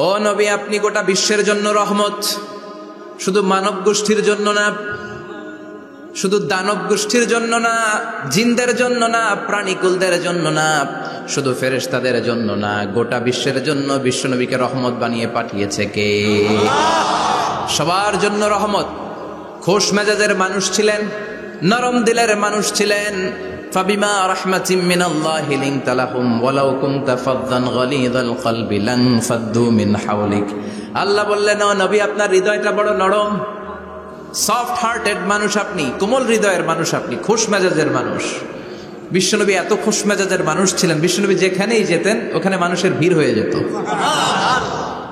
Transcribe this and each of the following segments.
ও নবী, আপনি গোটা বিশ্বের জন্য রহমত, শুধু মানব গোষ্ঠীর জন্য না, শুধু দানব গোষ্ঠীর জন্য না, জিনদের জন্য না, প্রাণীকুলদের জন্য না, শুধু ফেরেশতাদের জন্য না, গোটা বিশ্বের জন্য বিশ্বনবীকে রহমত বানিয়ে পাঠিয়েছে কে? সবার জন্য রহমত। খোশ মেজাজের মানুষ ছিলেন, নরম দিলের মানুষ ছিলেন। ফাবিমা রাহমাতিম মিনাল্লাহি লিনতা লাহুম ওয়ালাউ কুনতা ফাযযান গালিযাল কলবি লানফাদ্দু মিন হাওলিক। আল্লাহ বললেন, ও নবী, আপনার হৃদয়টা বড় নরম, সফট হার্টেড মানুষ আপনি, কোমল হৃদয়ের মানুষ আপনি, খোশ মেজাজের মানুষ। বিশ্বনবী এত খোশ মেজাজের মানুষ ছিলেন, বিশ্বনবী যেখানেই যেতেন ওখানে মানুষের ভিড় হয়ে যেত।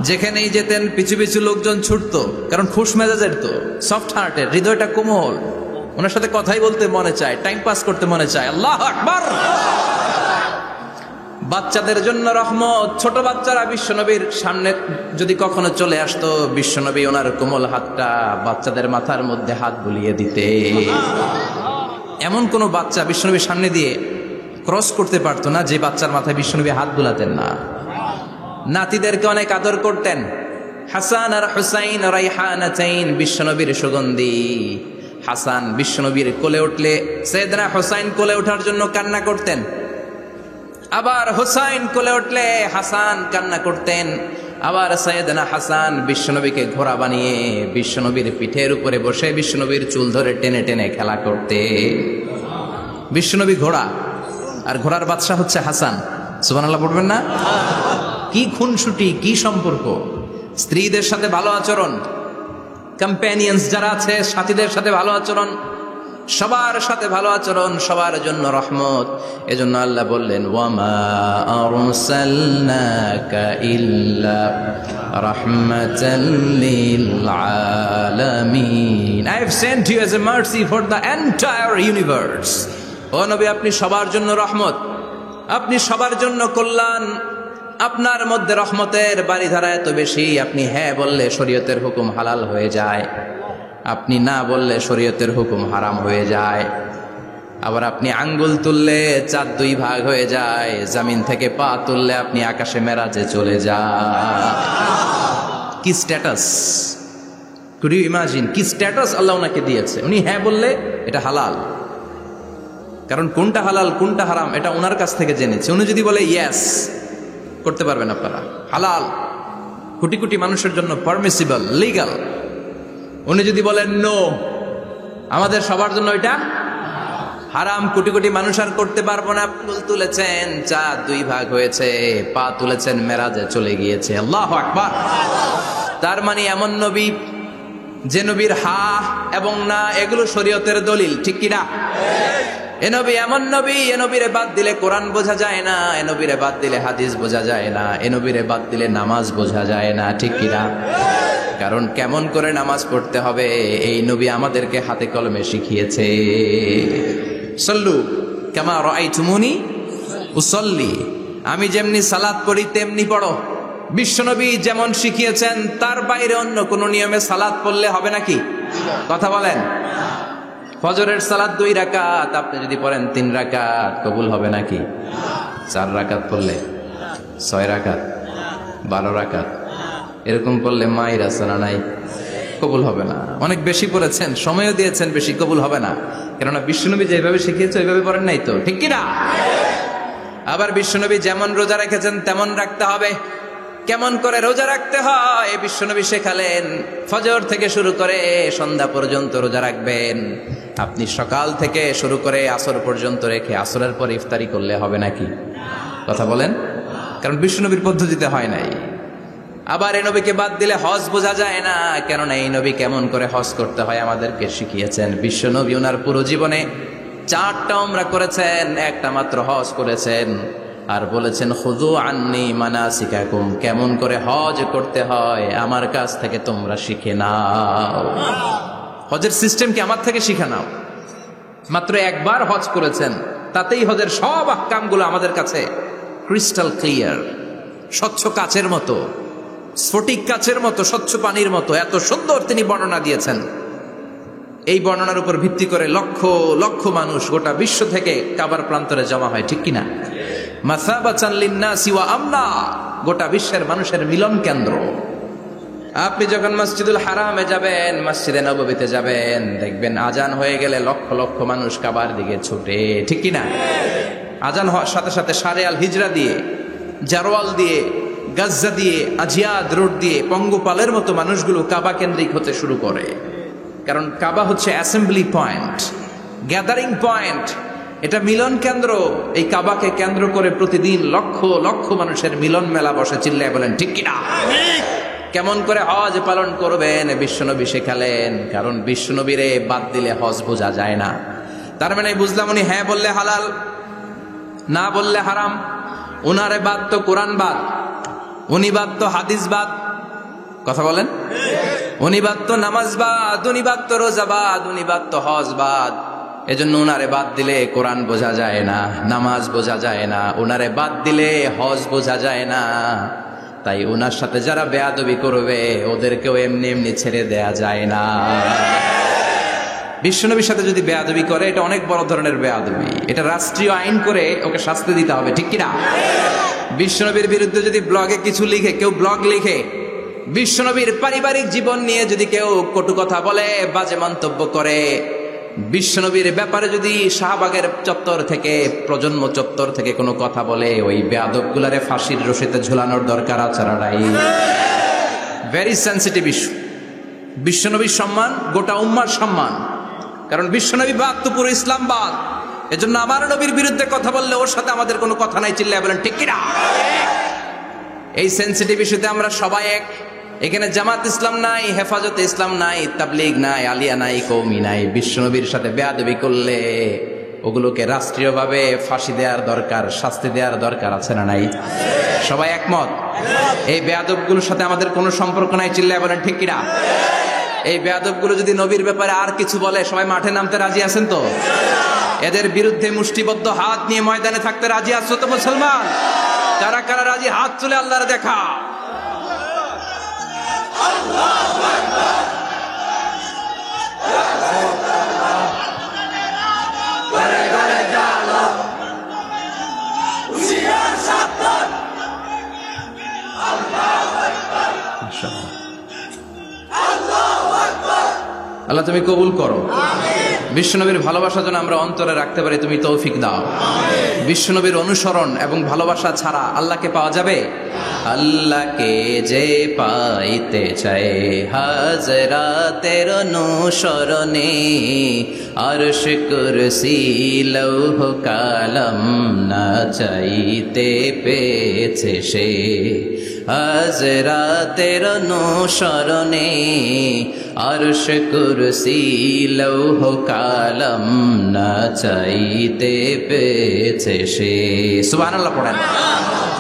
যেখানেই যেতেন পিছু পিছু লোকজন ছুটতো, কারণ খোশ মেজাজের তো, সফট হার্টেড, হৃদয়টা কোমল, ওনার সাথে কথাই বলতে মনে চায়, টাইম পাস করতে মনে চায়। আল্লাহু আকবার। বাচ্চাদের জন্য রহমত। ছোট বাচ্চারা বিশ্বনবীর সামনে যদি কখনো চলে আসতো, বিশ্বনবী ওনার কোমল হাতটা বাচ্চাদের মাথার মধ্যে হাত বুলিয়ে দিতে। এমন কোন বাচ্চা বিশ্বনবীর সামনে দিয়ে ক্রস করতে পারতো না যে বাচ্চার মাথায় বিশ্বনবী হাত বুলাতেন না। নাতিদেরকে অনেক আদর করতেন। হাসান আর হুসাইন রাইহানাতাইন, বিশ্বনবীর সুগন্ধি। হাসান বিশ্বনবীর কোলে উঠলে সাইয়েদনা হুসাইন কোলে ওঠার জন্য কান্না করতেন, আবার হুসাইন কোলে উঠলে হাসান কান্না করতেন। আবার সাইয়েদনা হাসান বিশ্বনবীকে ঘোড়া বানিয়ে বিশ্বনবীর পিঠের উপরে বসে বিশ্বনবীর চুল ধরে টেনে টেনে খেলা করতে। বিশ্বনবী ঘোড়া, আর ঘোড়ার বাদশা হচ্ছে হাসান। সুবহানাল্লাহ পড়বেন না? কি খুনসুটি, কি সম্পর্ক! স্ত্রীদের সাথে ভালো আচরণ, কম্প্যানিয়ন্স যারা আছে সাথীদের সাথে ভালো আচরণ, সবার সাথে ভালো আচরণ, সবার জন্য রহমত। এজন্য আল্লাহ বললেন, ওয়ামা আরসালনাকা ইল্লা রাহমাতাল লিল আলামিন। I have sent you as a mercy for the entire universe. ও নবী, আপনি সবার জন্য রহমত, আপনি সবার জন্য কল্যাণ। আপনার মধ্যে রহমতের বাড়িধারা এত বেশি, আপনি হ্যাঁ বললে শরীয়তের হুকুম হালাল হয়ে যায়, আপনি না বললে শরীয়তের হুকুম হারাম হয়ে যায়। আবার আপনি আঙ্গুল তুললে চাঁদ দুই ভাগ হয়ে যায়, জমিন থেকে পা তুললে আপনি আকাশে মেরাজে চলে যান। কি স্ট্যাটাস! কুড ইউ ইমাজিন কি স্ট্যাটাস আল্লাহ ওনাকে দিয়েছে। উনি হ্যাঁ বললে এটা হালাল, কারণ কোনটা হালাল কোনটা হারাম এটা ওনার কাছ থেকে জেনেছে। উনি যদি বলে ইয়েস, করতে পারবেন আপনারা, হালাল, কোটি কোটি মানুষের জন্য পারমিসিবল, লিগাল। উনি যদি বলেন নো, আমাদের সবার জন্য এটা হারাম, কোটি কোটি মানুষ আর করতে পারবো না। ফুল তুলেছেন, চাঁদ দুই ভাগ হয়েছে, পা তুলেছেন, মেরাজে চলে গিয়েছে। আল্লাহু আকবার। তার মানে এমন নবী যে নবীর হা এবং না এগুলো শরীয়তের দলিল, ঠিক কিনা? এ নবী এমন নবী, এ নবীরে বাদ দিলে কোরআন বোঝা যায় না, এ নবীরে বাদ দিলে হাদিস বোঝা যায় না, এ নবীরে বাদ দিলে নামাজ বোঝা যায় না, ঠিক কিনা? কারণ কেমন করে নামাজ পড়তে হবে এই নবী আমাদেরকে হাতে কলমে শিখিয়েছে। সল্লু কামা রাআইতুমুনি উসাল্লি, আমি যেমনি সালাত পড়ি তেমনি পড়ো। বিশ্বনবী যেমন শিখিয়েছেন তার বাইরে অন্য কোন নিয়মে সালাত পড়লে হবে নাকি? কথা বলেন। ফজরের সালাত 2 রাকাত, আপনি যদি পড়েন 3 রাকাত, কবুল হবে নাকি? 4 রাকাত পড়লে 6 রাকাত, 12 রাকাত এরকম পড়লে মায়ের আসনা নাই, কবুল হবে না। অনেক বেশি পড়েছেন, সময়ও দিয়েছেন বেশি, কবুল হবে না। কেননা বিশ্বনবী যেভাবে শিখিয়েছে ওইভাবে পড়েন নাই তো, ঠিক কিনা? আবার বিশ্বনবী যেমন রোজা রেখেছেন তেমন রাখতে হবে। কেমন করে রোজা রাখতে হয় বিশ্বনবী শেখালেন। ফজর থেকে শুরু করে সন্ধ্যা পর্যন্ত রোজা রাখবেন। আপনি সকাল থেকে শুরু করে আসর পর্যন্ত রেখে আসরের পর ইফতারি করলে হবে নাকি? কথা বলেন। কারণ বিশ্বনবীর পদ্ধতিতে হয় নাই। আবার এই নবীকে বাদ দিলে হজ বোঝা যায় না, কেননা এই নবী কেমন করে হজ করতে হয় আমাদেরকে শিখিয়েছেন। বিশ্বনবী ওনার পুরো জীবনে 4টা উমরা করেছেন, একটা মাত্র হজ করেছেন। আর বলেছেন খুযু আন্নী মানাসিকাকুম, কেমন করে হজ করতে হয় আমার কাছ থেকে তোমরা শিখে নাও। হজের সিস্টেম কি আমার থেকে শিখে নাও। মাত্র একবার হজ করেছেন, তাতেই হজের সব আহকামগুলো আমাদের কাছে ক্রিস্টাল ক্লিয়ার, স্বচ্ছ কাচের মতো, স্ফটিক কাচের মতো, স্বচ্ছ পানির মতো, এত সুন্দর তিনি বর্ণনা দিয়েছেন। এই বর্ণনার উপর ভিত্তি করে লক্ষ লক্ষ মানুষ গোটা বিশ্ব থেকে কাবার প্রান্তরে জমা হয়, ঠিক কিনা? মাসাবাতান লিন্নাসি ওয়া আমনা, গোটা বিশ্বের মানুষের মিলন কেন্দ্র। আপনি যখন মসজিদুল হারামে যাবেন, মসজিদে নববীতে যাবেন, দেখবেন আজান হয়ে গেলে লক্ষ লক্ষ মানুষ কাবার দিকে ছুটে, ঠিক কিনা? আজান হওয়ার সাথে সাথে শারে আল হিজরা দিয়ে, জারওয়াল দিয়ে, গাজ্জা দিয়ে, আজিয়াদ রোড দিয়ে পঙ্গপালের মতো মানুষগুলো কাবা কেন্দ্রিক হতে শুরু করে। কারণ কাবা হচ্ছে অ্যাসেম্বলি পয়েন্ট, গ্যাদারিং পয়েন্ট, এটা মিলন কেন্দ্র। এই কাবাকে কেন্দ্র করে প্রতিদিন লক্ষ লক্ষ মানুষের মিলন মেলা বসে। চিল্লায় বলেন ঠিক কিনা? কেমন করে হজ পালন করবেন বিশ্বনবী শেখালেন। কারণ বিশ্বনবীরে বাদ দিলে হজ বোঝা যায় না। তার মানে বুঝলাম উনি হ্যাঁ বললে হালাল, না বললে হারাম। উনারে বাদ তো কোরআন বাদ, উনি বাদ তো হাদিস বাদ। কথা বলেন? উনি বাদ তো নামাজ বাদ, উনি বাদ তো রোজা বাদ, উনি বাদ তো হজ বাদ। এজন্য উনারে বাদ দিলে কোরআন বোঝা যায় না, নামাজ বোঝা যায় না, উনারে বাদ দিলে হজ বোঝা যায় না। তাই উনার সাথে যারা বেয়াদবি করবে ওদেরকেও এমনি এমনি ছেড়ে দেয়া যায় না। বিশ্বনবীর সাথে যদি বেয়াদবি করে এটা অনেক বড় ধরনের বেয়াদবি, এটা রাষ্ট্রীয় আইন করে ওকে শাস্তি দিতে হবে, ঠিক কিনা? বিশ্বনবীর বিরুদ্ধে যদি ব্লগে কিছু লিখে, কেউ ব্লগ লিখে, বিশ্বনবীর পারিবারিক জীবন নিয়ে যদি কেউ কটু কথা বলে, বাজে মন্তব্য করে, বিশ্বনবীর ব্যাপারে যদি শাহবাগের চত্বর থেকে, প্রজন্ম চত্বর থেকে কোনো কথা বলে, ওই বেয়াদবগুলারে ফাঁসির রশিতে ঝুলানোর দরকার আছে না নাই? Very sensitive issue. বিশ্বনবীর সম্মান গোটা উম্মার সম্মান। কারণ বিশ্বনবী বাদ তো পুরো ইসলাম বাদ। এজন্য আমার নবীর বিরুদ্ধে কথা বললে ওর সাথে আমাদের কোনো কথা নাই। চিল্লায় বলেন ঠিক কিনা? এই সেন্সিটিভ ইস্যুতে আমরা সবাই এক। এখানে জামাত ইসলাম নাই, হেফাজতে ইসলাম নাই, তাবলীগ নাই, আলিয়া নাই, কওমি নাই। বিশ্বনবীর সাথে বেয়াদবি করলে ওগুলোকে রাষ্ট্রীয়ভাবে ফাঁসি দেওয়ার দরকার, শাস্তি দেওয়ার দরকার আছে না নাই? সবাই একমত? এই বেয়াদবগুলোর সাথে আমাদের কোনো সম্পর্ক নাই। চিল্লায় বলেন ঠিক কিনা? এই বেয়াদবগুলো যদি নবীর ব্যাপারে আর কিছু বলে সবাই মাঠে নামতে রাজি আছেন তো? এদের বিরুদ্ধে মুষ্টিবদ্ধ হাত নিয়ে ময়দানে থাকতে রাজি আছো তো মুসলমান? কারা কারা রাজি হাত তুলে আল্লাহর দেখা। আল্লাহ তুমি কবুল করো। বিশ্বনবীর ভালোবাসা যেন আমরা অন্তরে রাখতে পারি, তুমি তৌফিক দাও। বিশ্বনবীর অনুসরণ এবং ভালোবাসা ছাড়া আল্লাহকে পাওয়া যাবে? আল্লাহকে যে পাইতে চায় হাজরাতের অনুসরণে, আরশ কুরসি লৌহ কালাম না চাইতে পেয়েছে সে। হাজরাতের অনুসরণে আরশ কুরসি লৌহ কালাম না চাইতে পেয়েছে সে। সুবহানাল্লাহ পড়েন।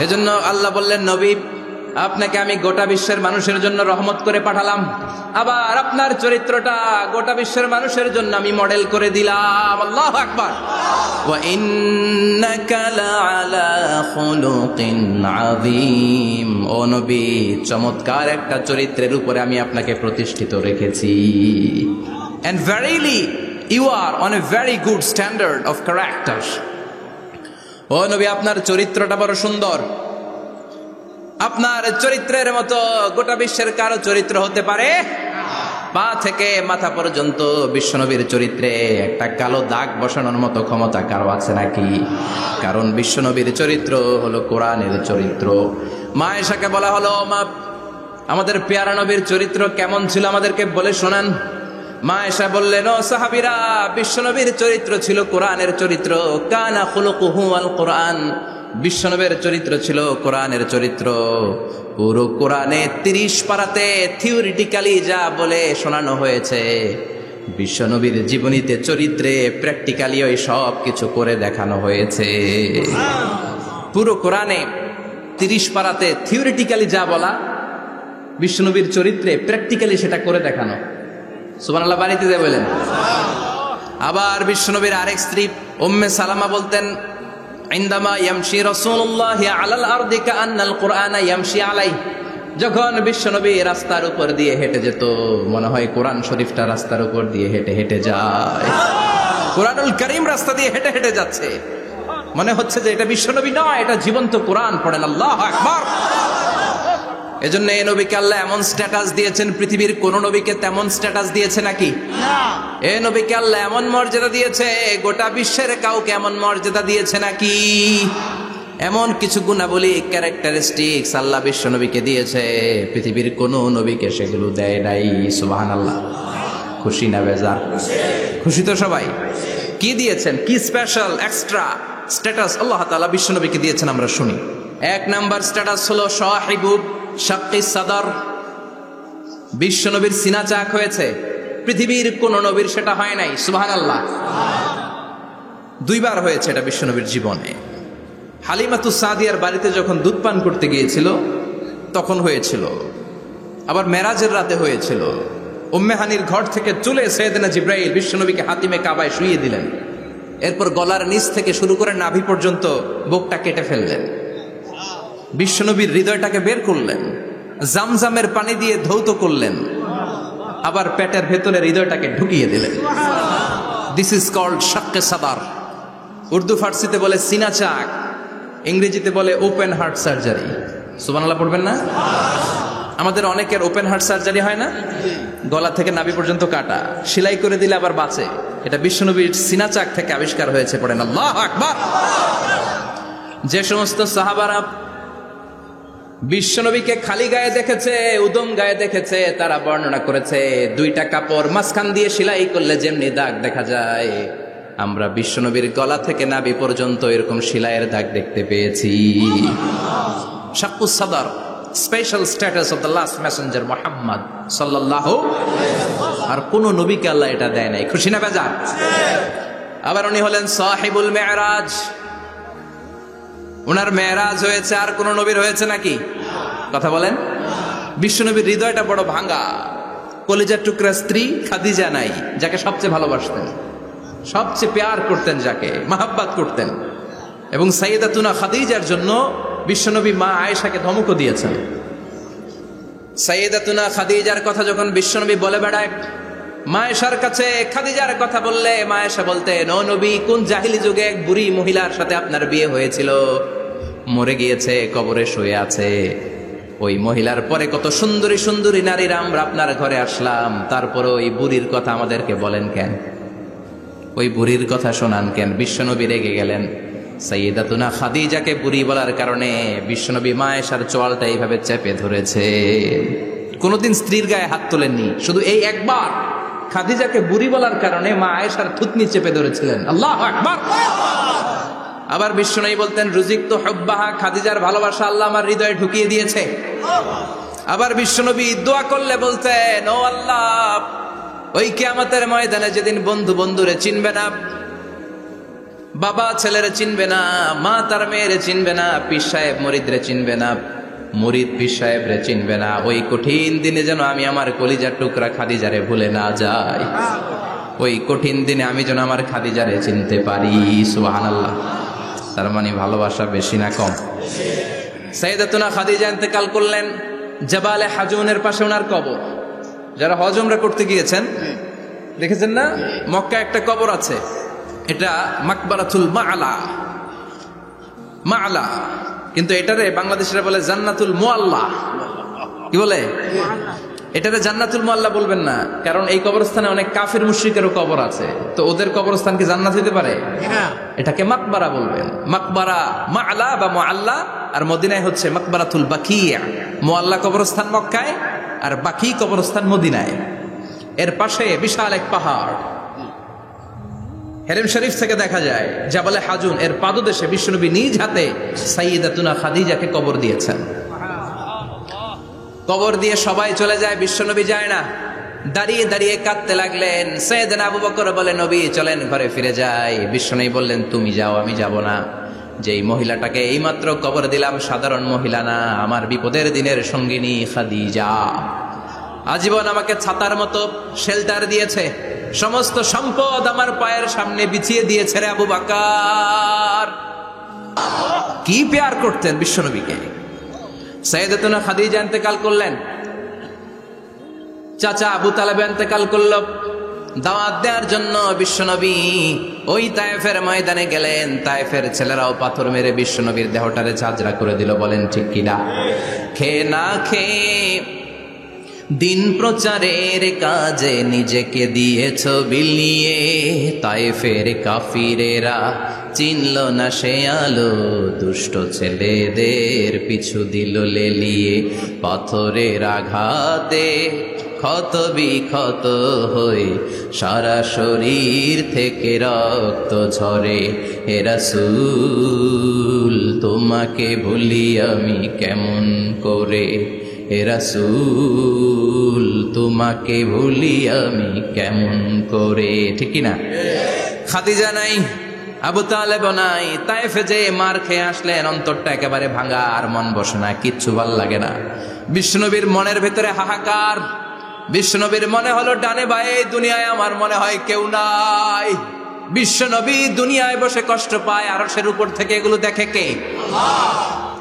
এজন্য আল্লাহ বললেন, নবী আপনাকে আমি গোটা বিশ্বের মানুষের জন্য রহমত করে পাঠালাম। আবার আপনার চরিত্রটা গোটা বিশ্বের মানুষের জন্য আমি মডেল করে দিলাম। আল্লাহু আকবার। ওয়া ইন্নাকা লাআলা খুলুকিন আযীম। ও নবী, চমৎকার একটা চরিত্রের উপরে আমি আপনাকে প্রতিষ্ঠিত রেখেছি। And verily you are on a very good standard of character. ও নবী, আপনার চরিত্রটা বড় সুন্দর। আপনার চরিত্রের মতো গোটা বিশ্বের কারো চরিত্র হতে পারে? পা থেকে মাথা পর্যন্ত বিশ্বনবীর চরিত্রে একটা কালো দাগ বসানোর মতো ক্ষমতা কারো আছে নাকি? কারণ বিশ্বনবীর চরিত্র হলো কোরআনের চরিত্র। মা আয়েশাকে বলা হলো, মা আমাদের পেয়ারা নবীর চরিত্র কেমন ছিল আমাদেরকে বলে শোনান। মা আয়েশা বললেন, ও সাহাবীরা, বিশ্বনবীর চরিত্র ছিল কোরআনের চরিত্র। কানা খুলুকুহু আল কোরআন। বিশ্বনবীর চরিত্র ছিল কোরআনের চরিত্র। পুরো কোরআনে 30 পারাতে থিওরিটিক্যালি যা বলে শোনানো হয়েছে, বিশ্বনবীর জীবনীতে চরিত্রে প্র্যাকটিক্যালি ওই সব কিছু করে দেখানো হয়েছে। পুরো কোরআনে 30 পারাতে থিওরিটিক্যালি যা বলা, বিশ্বনবীর চরিত্রে প্র্যাকটিক্যালি সেটা করে দেখানো। সুবহানাল্লাহ বাড়িতে যে বলেন। আবার বিশ্বনবীর আরেক স্ত্রী উম্মে সালামা বলতেন, ইনদামা ইয়ামশি রাসূলুল্লাহি আলাল আরদি কাআন্নাল কুরআনা ইয়ামশি আলাইহি। যখন বিশ্বনবী রাস্তার উপর দিয়ে হেঁটে যেত, মনে হয় কোরআন শরীফটা রাস্তার উপর দিয়ে হেঁটে হেঁটে যায়। কোরআনুল কারীম রাস্তা দিয়ে হেঁটে হেঁটে যাচ্ছে, মনে হচ্ছে যে এটা বিশ্বনবী নয়, এটা জীবন্ত কোরআন। পড়েন আল্লাহু আকবার। এজন্য এই নবীকে আল্লাহ এমন স্ট্যাটাস দিয়েছেন, পৃথিবীর কোন নবীকে তেমন স্ট্যাটাস দিয়েছে নাকি? এই নবীকে আল্লাহ এমন মর্যাদা দিয়েছে, গোটা বিশ্বের কাউকে এমন মর্যাদা দিয়েছে নাকি? এমন কিছু গুণাবলী, ক্যারেক্টারিস্টিক্স আল্লাহ বিশ্ব নবীকে দিয়েছে, পৃথিবীর কোন নবীকে সেগুলো দেয় নাই। সুবহানাল্লাহ। খুশি না বেজার? খুশি তো সবাই। কি দিয়েছেন, কি স্পেশাল এক্সট্রা স্ট্যাটাস আল্লাহ তাআলা বিশ্ব নবীকে দিয়েছেন আমরা শুনি। এক নাম্বার স্ট্যাটাস হলো সাহিবু শাক্কি সাদর। বিশ্ব নবীর সিনা চাক হয়েছে, পৃথিবীর কোন নবীর সেটা হয় নাই। সুবহানাল্লাহ। দুইবার হয়েছে এটা বিশ্ব নবীর জীবনে। হালিমাতুস সাদিয়ার বাড়িতে যখন দুধ পান করতে গিয়েছিল তখন হয়েছিল, আবার মেরাজের রাতে হয়েছিল। উম্মে হানির ঘর থেকে চলে সাইয়েদনা জিবরাইল বিশ্বনবীকে হাতিমে কাবায় শুইয়ে দিলেন। এরপর গলার নিচ থেকে শুরু করে নাভি পর্যন্ত বুকটা কেটে ফেললেন, বিশ্বনবীর হৃদয়টাকে বের করলেন, জামজামের পানি দিয়ে ধৌত করলেন, আবার পেটের ভেতরে হৃদয়টাকে ঢুকিয়ে দিলেন। দিস ইজ কল্ড শাক্কে সাদার। উর্দু ফার্সিতে বলে সিনা চাক, ইংরেজিতে বলে ওপেন হার্ট সার্জারি। সুবহানাল্লাহ পড়বেন না? আমাদের অনেকের ওপেন হার্ট সার্জারি হয় না, গলা থেকে নাভি পর্যন্ত কাটা, সেলাই করে দিলে আবার বাঁচে। এটা বিশ্বনবীর সিনা চাক থেকে আবিষ্কার হয়েছে। পড়েন আল্লাহু আকবার। যে সমস্ত সাহাবারা বিশ্বনবীকে খালি গায়ে দেখেছে, উদম গায়ে দেখেছে, তারা বর্ণনা করেছে দুইটা কাপড় মাঝখান দিয়ে সেলাই করলে যেমনি দাগ দেখা যায়, আমরা বিশ্বনবীর গলা থেকে নাভি পর্যন্ত এরকম সেলাইয়ের দাগ দেখতে পেয়েছি। শাক্কুস সাদর, special status of the last Messenger Muhammad সাল্লাল্লাহু। আর কোন নবীকে আল্লাহ এটা দেয় নাই। খুশি না বেজার? আবার উনি হলেন সাহিবুল মেরাজ। ওনার মেরাজ হয়েছে, আর কোন নবীর হয়েছে নাকি? কথা বলেন। বিশ্বনবীর হৃদয়টা বড় ভাঙা, কলিজার টুকরা স্ত্রী খাদিজা নাই, যাকে সবচেয়ে ভালোবাসতেন, সবচেয়ে প্যার করতেন, যাকে মাহাব্বাত করতেন। এবং সাইয়েদাতুনা খাদিজার জন্য বিশ্বনবী মা আয়েশাকে ধমকও দিয়েছেন। সাইয়েদাতুনা খাদিজার কথা যখন বিশ্বনবী বলে বেড়ায় মা আয়েশার কাছে, খাদিজার কথা বললে মা আয়েশা বলতেন, ও নবী, কোন জাহিলি যুগে এক বুড়ি মহিলার সাথে আপনার বিয়ে হয়েছিল, মরে গিয়েছে, কবরে শুয়ে আছে। ওই মহিলার পরে কত সুন্দরী সুন্দরী নারীরা আমরা আপনার ঘরে আসলাম, তারপরে ওই বুড়ির কথা আমাদেরকে বলেন কেন? ওই বুড়ির কথা শোনান কেন? বিশ্বনবী রেগে গেলেন। সাইয়েদাতুনা খাদিজাকে বুড়ি বলার কারণে বিশ্বনবী মা আয়েশার চোয়ালটা এইভাবে চেপে ধরেছে। কোনোদিন স্ত্রীর গায়ে হাত তোলেননি, শুধু এই একবার খাদিজাকে বুড়ি বলার কারণে মা আয়েশার থুতনি চেপে ধরেছিলেন। আল্লাহু আকবার। আবার বিশ্বনবী বলতেন, রুজিকতু হুব্বাহা, খাদিজার ভালোবাসা আল্লাহ আমার হৃদয়ে ঢুকিয়ে দিয়েছে। আবার বিশ্বনবী দোয়া করলে বলতেন, ও আল্লাহ, ওই কিয়ামতের ময়দানে যেদিন বন্ধু বন্ধুরে চিনবে না, বাবা ছেলেরে চিনবে না, মা তার মেয়েরে চিনবে না, পীর সাহেব মুরিদরে চিনবে না, মুরিদ পীর সাহেবরে চিনবে না, ওই কঠিন দিনে যেন আমি আমার কলিজার টুকরা খাদিজারে ভুলে না যাই। ওই কঠিন দিনে আমি যেন আমার খাদিজারে চিনতে পারি। সুবহানাল্লাহ। তার মানে ভালোবাসা বেশি না কম? সাইয়েদাতুনা খাদিজা ইন্তেকাল করলেন, জাবালে হাজুনের পাশে ওনার কবর। যারা হজ উমরা করতে গিয়েছেন দেখেছেন না, মক্কা একটা কবর আছে, এটা মাকবারাতুল মাআলা। মাআলা, কিন্তু এটারে বাংলাদেশিরা বলে জান্নাতুল মুআল্লা। কি বলে? এটারে জান্নাতুল মুআল্লা বলবেন না, কারণ এই কবরস্থানে অনেক কাফির মুশরিকেরও কবর আছে, তো ওদের কবরস্থান কি জান্নাত হতে পারে? এটাকে মাকবারা বলবেন। মাকবারা মাআলা বা মুআল্লা, আর মদিনায় হচ্ছে মাকবারাতুল বাকিয়া। মুআল্লা কবরস্থান মক্কায়, আর বাকি কবরস্থান মদিনায়। এর পাশে বিশাল এক পাহাড়, হেরেম শরীফ থেকে দেখা যায় জাবালে হাজুন, এর পাদদেশে বিশ্বনবী নিজ হাতে সাইয়েদাতুনা খাদিজাকে কবর দিয়েছেন। কবর দিয়ে সবাই চলে যায়, বিশ্বনবী যায় না। দাঁড়িয়ে দাঁড়িয়ে কাঁদতে লাগলেন। সাইয়েদনা আবু বকর বলে, নবী চলেন ঘরে ফিরে যাই। বিশ্বনবী বললেন, তুমি যাও, আমি যাব না। যেই মহিলাটাকে এইমাত্র কবর দিলাম সাধারণ মহিলা না, আমার বিপদের দিনের সঙ্গিনী খাদিজা। আজীবন আমাকে ছাতার মতো শেল্টার দিয়েছে, সমস্ত সম্পদ আমার পায়ের সামনে বিছিয়ে দিয়েছে রে আবু বকর। কি প্যার করতেন বিশ্বনবীকে। সাইয়েদাতুনা খাদিজা ইন্তেকাল করলেন, চাচা আবু তালেব ইন্তেকাল করল। দাওয়াত দেওয়ার জন্য বিশ্বনবী ওই তায়েফের ময়দানে গেলেন, তায়েফের ছেলেরাও পাথর মেরে বিশ্বনবীর দেহটারে ঝাঁঝরা করে দিল। বলেন ঠিক কিনা? খেয়ে না খেয়ে দিন প্রচারের কাজে নিজেকে দিয়েছ বিলিয়ে, তায়েফের কাফিরেরা চিনল না সে আলো, দুষ্ট ছেলেদের পিছু দিল লেলিয়ে। পাথরের আঘাতে ক্ষত বিক্ষত হয়ে সারা শরীর থেকে রক্ত ঝরে। হে রাসূল তোমাকে ভুলি আমি কেমন করে, হে রাসূল তোমাকে ভুলি আমি কেমন করে। ঠিক কিনা? খাদিজা নাই, আবু তালেব নাই, তায়েফে যে মার খেয়ে আসলেন, অন্তরটা একেবারে ভাঙা, আর মন বসে না, কিচ্ছু ভাল লাগে না। বিশ্বনবীর মনের ভেতরে হাহাকার। বিশ্বনবীর মনে হলো ডানে বায়ে দুনিয়ায় আমার মনে হয় কেউ নাই। বিশ্বনবী দুনিয়ায় বসে কষ্ট পায়, আরশের উপর থেকে এগুলো দেখে কে?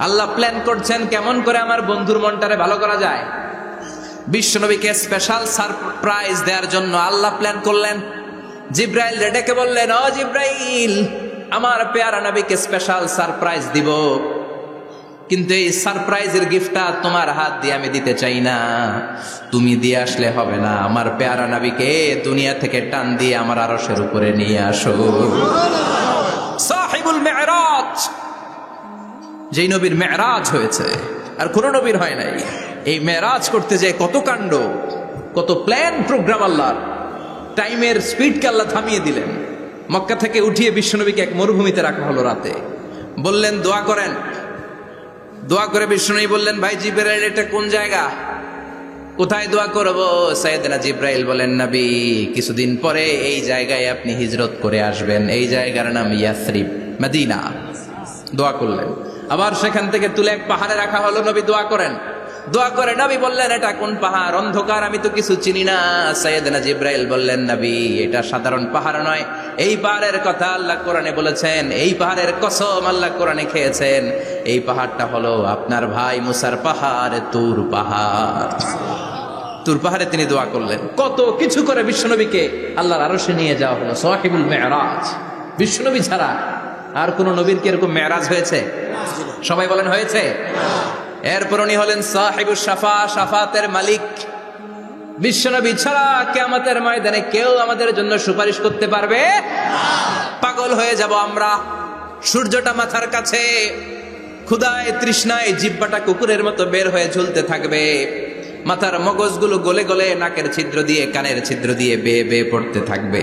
আল্লাহ প্ল্যান করছেন কেমন করে আমার বন্ধুর মনটারে ভালো করা যায়। বিশ্বনবীকে স্পেশাল সারপ্রাইজ দেওয়ার জন্য আল্লাহ প্ল্যান করলেন। জিব্রাইল ডেকে বললেন, ও জিব্রাইল, আমার পেয়ারা নবীকে স্পেশাল সারপ্রাইজ দিব, কিন্তু এই সারপ্রাইজের গিফটটা তোমার হাত দিয়ে আমি দিতে চাই না, তুমি দিয়ে আসলে হবে না। আমার পেয়ারা নবীকে দুনিয়া থেকে টান দিয়ে আমার আরশের উপরে নিয়ে আসো। সাহিবুল মেরাজ, যেই নবীর মেরাজ হয়েছে আর কোন নবীর হয় নাই। এই মেরাজ করতে যে কত কাণ্ড, কত প্ল্যান প্রোগ্রাম আল্লাহর। টাইমের স্পিডকে আল্লাহ থামিয়ে দিলেন। মক্কা থেকে উঠিয়ে বিশ্বনবীকে এক মরুভূমিতে রাখা হলো রাতে। বললেন দোয়া করেন। দোয়া করে বিশ্বনবী বললেন, ভাই জিব্রাইল, এটা কোন জায়গা, কোথায় দোয়া করব? সাইয়েদনা জিব্রাইল বলেন, নবী কিছুদিন পরে এই জায়গায় আপনি হিজরত করে আসবেন, এই জায়গার নাম ইয়াসরিব, মদিনা। দোয়া করলেন। আবার সেখান থেকে তুলে এক পাহাড়ে রাখা হলো, নবী দোয়া করেন। দোয়া করে নবী বললেন, এটা কোন পাহাড়? অন্ধকার, আমি তো কিছু চিনি না। সাইয়েদনা জিব্রাইল বললেন, নবী এটা সাধারণ পাহাড় নয়, এই পাহাড়ের কথা আল্লাহ কোরআনে বলেছেন, এই পাহাড়ের কসম আল্লাহ কোরআনে খেয়েছেন। এই পাহাড়টা হলো আপনার ভাই মুসার পাহাড়, তুর পাহাড়। তুর পাহাড়ে তিনি দোয়া করলেন। কত কিছু করে বিশ্বনবীকে আল্লাহর আরশে নিয়ে যাওয়া হলো। সাহিবুল মেরাজ। বিশ্বনবী ছাড়া আর কোন নবীর কি এরকম মেরাজ হয়েছে? সবাই বলেন হয়েছে। এরপর উনি হলেন সাহিবুস শাফা, শাফাতের মালিক। বিশ্বনবী ছাড়া কিয়ামতের ময়দানে কেউ আমাদের জন্য সুপারিশ করতে পারবে? পাগল হয়ে যাব আমরা। সূর্যটা মাথার কাছে, ক্ষুধায় তৃষ্ণায় জিহ্বাটা কুকুরের মতো বের হয়ে ঝুলতে থাকবে। মাথার মগজগুলো গলে গলে নাকের ছিদ্র দিয়ে, কানের ছিদ্র দিয়ে বেয়ে বেয়ে পড়তে থাকবে।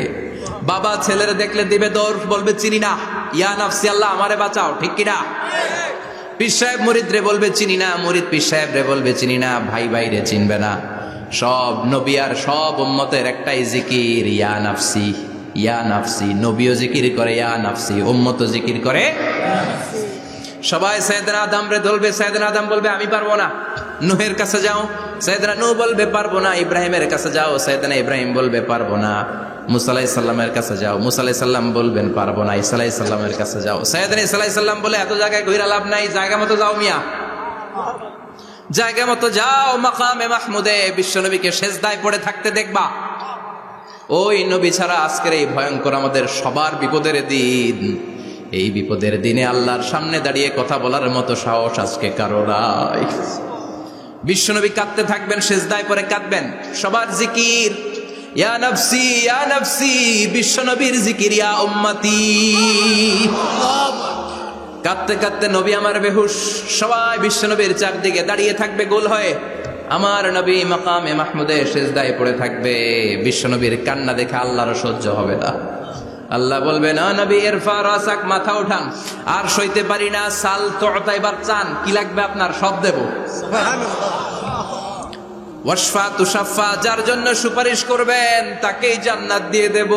বাবা ছেলের দেখলে দিবে দৌড়, বলবে চিনি না, ইয়া নাফসি, আল্লাহ আমারে বাঁচাও। ঠিক কিনা? পীর সাহেব মুরিদ রে বলবে চিনি না, মুরিদ পীর সাহেব রে বলবে চিনি না, ভাই ভাই রে চিনবে না। সব নবী আর সব উম্মতের একটাই জিকির, ইয়া নাফসি, ইয়া নাফসি। নবীও জিকির করে ইয়া নাফসি, উম্মতও জিকির করে। সবাই সাইয়েদনা আদম রে ধরবে, সাইয়েদনা আদম বলবে আমি পারবো না। নূহের কাছে যাও, সাইয়েদনা নূহ বলবে পারবো না। ইব্রাহিমের কাছে যাও, সাইয়েদনা ইব্রাহিম বলবে পারবো না। মুসা আলাইহিস সালামের কাছে যাও, মুসা আলাইহিস সালাম বলবেন পারবো না। ঈসা আলাইহিস সালামের কাছে যাও, সাইয়েদনা ঈসা আলাইহিস সালাম বলে এত জায়গায় ঘুরে লাভ নাই, জায়গা মতো যাও মিয়া, জায়গা মতো যাও। মাকামে মাহমুদে বিশ্বনবীকে সেজদায় পড়ে থাকতে দেখবা। ওই নবী ছাড়া আজকের এই ভয়ঙ্কর আমাদের সবার বিপদের দিন। এই বিপদের দিনে আল্লাহর সামনে দাঁড়িয়ে কথা বলার মতো সাহস আজকে কারো নাই। বিশ্বনবী কাঁদতে থাকবেন, সেজদায় পড়ে কাঁদবেন। সবার জিকির ইয়া নাফসি, ইয়া নাফসি। বিশ্বনবীর জিকির ইয়া উম্মতি। কাঁদতে কাঁদতে নবী আমার বেহুশ। সবাই বিশ্বনবীর চারদিকে দাঁড়িয়ে থাকবে গোল হয়ে। আমার নবী মাকামে মাহমুদে সেজদায় পড়ে থাকবে। বিশ্বনবীর কান্না দেখে আল্লাহর সহ্য হবে না। আল্লাহ বলবে না নবী ইরফা রাসাক, মাথা উঠান, আর সইতে পারি না। সাল তুতা, এবার চান, কি লাগবে আপনার সব দেব। ওয়াশফা তুশাফা, যার জন্য সুপারিশ করবেন তাকেই জান্নাত দিয়ে দেব।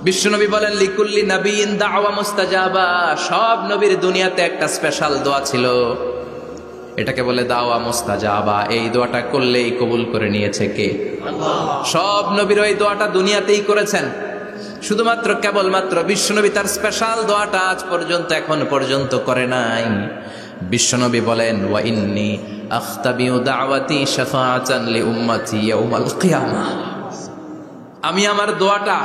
বিশ্বনবী বলেন লিকুল্লি নবিয়্যিন দাওয়া মুস্তাজাবা। সব নবীর দুনিয়াতে একটা স্পেশাল দোয়া ছিল, এটাকে বলে দাওয়া মুস্তাজাবা। এই দোয়াটা করলেই কবুল করে নিয়েছে কে? আল্লাহ। সব নবীর ওই দোয়াটা দুনিয়াতেই করেছেন, শুধুমাত্র কেবলমাত্র বিশ্বনবী তার স্পেশাল দোয়াটা আজ পর্যন্ত, এখন পর্যন্ত করে নাই। বিশ্বনবী বলেন ওয়া ইন্নী আখতাবিউ দাওয়াতি শাফাআতান লি উম্মতি ইয়াউমাল কিয়ামাহ। আমি আমার দোয়াটা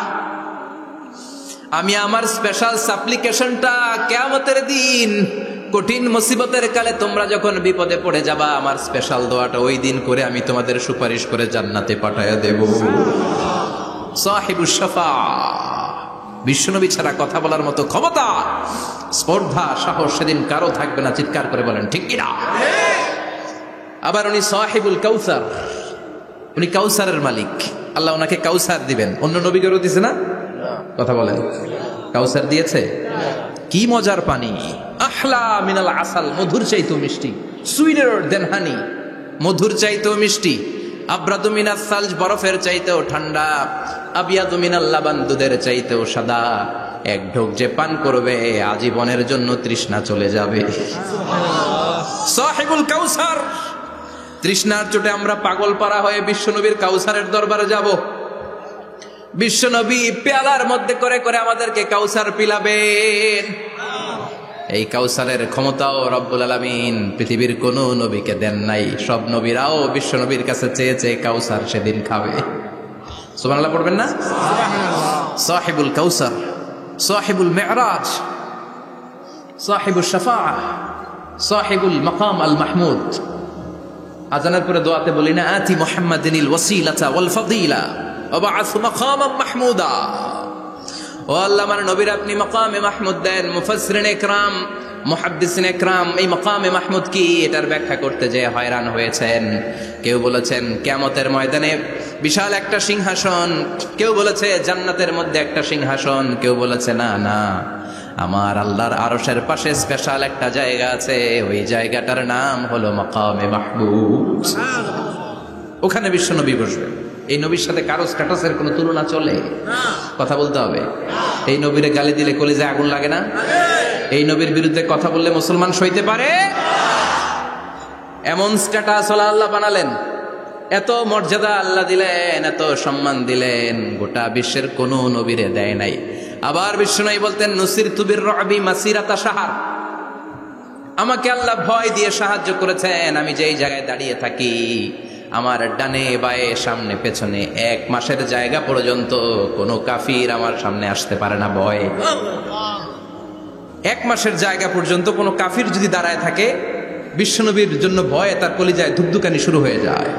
আমি আমার স্পেশাল সাপ্লিকেশনটা কিয়ামতের দিন কঠিন মুসিবতের কালে তোমরা যখন বিপদে পড়ে যাবা, আমার স্পেশাল দোয়াটা ওই দিন করে আমি তোমাদের সুপারিশ করে জান্নাতে পাঠায়া দেব। সাহিবুশ শাফাআহ, বিশ্বনবী ছাড়া কথা বলার মতো ক্ষমতা, স্পর্ধা, সাহস সেদিন কারো থাকবে না। চিৎকার করে বলেন ঠিক কিনা? আবার উনি সাহিবুল কাউসার, উনি কাউসারের মালিক। আল্লাহ ওনাকে কাউসার দিবেন। অন্য নবীদেরও দিছে না? কথা বলেন, কাউসার দিয়েছে। কি মজার পানি, আহলা মিনাল আসাল, মধুর চাইতেও মিষ্টি, সুইটার দেন হানি, মধুর চাইতেও মিষ্টি। আব্রাদু মিনাস সালজ, বরফের চাইতেও ঠান্ডা। আবিয়াদু মিনাল লাবান, দুধের চাইতেও সাদা। এক ঢোক যে পান করবে আজীবনের জন্য তৃষ্ণা চলে যাবে। সাহিবুল কাউসার। তৃষ্ণার চোটে আমরা পাগল পারা হয়ে বিশ্বনবীর কাউসারের দরবারে যাব। বিশ্বনবী পেয়ালার মধ্যে করে করে আমাদেরকে কাউসার পিলাবেন। এই কাউসারের ক্ষমতাও রব্বুল আলামিন পৃথিবীর কোন নবীকে দেন নাই। সব নবীরাও বিশ্বনবীর কাছে চেয়ে চেয়ে কাউসার সেদিন খাবে। সুবহানাল্লাহ পড়বেন না? সাহিবুল কাউসার, সাহিবুল মিরাজ, সাহিবুল শাফাআহ, সাহিবুল মাকাম আল মাহমুদ। আজানের পরে দোয়াতে বলি না, আতি মুহাম্মাদিনিল ওয়াসিলাতা ওয়াল ফাদিলা ওয়া বা'আসু মাকামান মাহমুদা। ও আল্লাহ, আমার নবীর আপনি মাকামে মাহমুদ দেন। মুফাসসিরিন ইকরাম, মুহাদ্দিসিন ইকরাম এই মাকামে মাহমুদ কি এটার ব্যাখ্যা করতে যে হয়রান হয়েছেন। কেউ বলেছেন কিয়ামতের ময়দানে বিশাল একটা সিংহাসন, কেউ বলেছে জান্নাতের মধ্যে একটা সিংহাসন, কেউ বলেছে না না, আমার আল্লাহর আরশের পাশে স্পেশাল একটা জায়গা আছে, ওই জায়গাটার নাম হলো মাকামে মাহমুদ। ওখানে বিশ্বনবী বসবেন। এই নবীর সাথে কারো স্ট্যাটাসের কোনো তুলনা চলে? কথা বলতে হবে। এই নবীরে গালি দিলে কলিজায় আগুন লাগে না? এই নবীর বিরুদ্ধে কথা বললে মুসলমান সইতে পারে? এমন স্ট্যাটাস আল্লাহ বানালেন, এত মর্যাদা আল্লাহ দিলেন, এত সম্মান দিলেন, গোটা বিশ্বের কোন নবীরে দেয় নাই। আবার বিশ্বনবী বলতেন, নুসিরতু বির-রু'বি মাসিরাতা শাহর, আমাকে আল্লাহ ভয় দিয়ে সাহায্য করেছেন। আমি যেই জায়গায় দাঁড়িয়ে থাকি, আমার ডানে বায়ে সামনে পেছনে 1 মাসের জায়গা পর্যন্ত কোনো কাফির আমার সামনে আসতে পারে না ভয়ে। 1 মাসের জায়গা পর্যন্ত কোনো কাফির যদি দাঁড়ায় থাকে, বিশ্বনবীর জন্য ভয়ে তার কলিজায় ধুকধুকানি শুরু হয়ে যায়।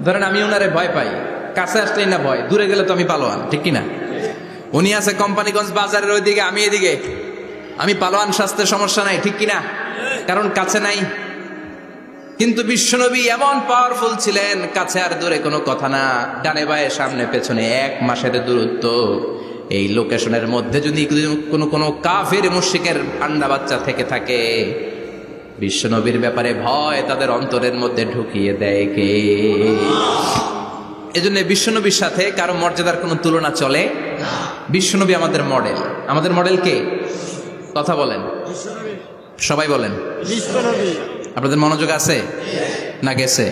ধরেন আমি ওনারে ভয় পাই, কাছে আসলেই না ভয়, দূরে গেলে তো আমি পালোয়ান, ঠিক কিনা? উনি আছে কোম্পানিগঞ্জ বাজারের ওইদিকে, আমি এদিকে, আমি পালোয়ান, স্বাস্থ্যের সমস্যা নাই, ঠিক কিনা? কারণ কাছে নাই। কিন্তু বিশ্বনবী এমন পাওয়ারফুল ছিলেন, কাছে আর দূরে কোনো কথা না, ডানে বায়ে সামনে পেছনে 1 মাসের দূরত্ব। এই লোকেশনের মধ্যে যদি কোনো কাফির মুশরিকের আন্ডা বাচ্চা থেকে থাকে, বিশ্বনবীর ব্যাপারে ভয় তাদের অন্তরের মধ্যে ঢুকিয়ে দেয় কে? এজন্য বিশ্বনবীর সাথে কারো মর্যাদার কোনো তুলনা চলে? বিশ্বনবী আমাদের মডেল। আমাদের মডেল কে? কথা বলেন, সবাই বলেন। আপনাদের মনোযোগ আছে না গেছে?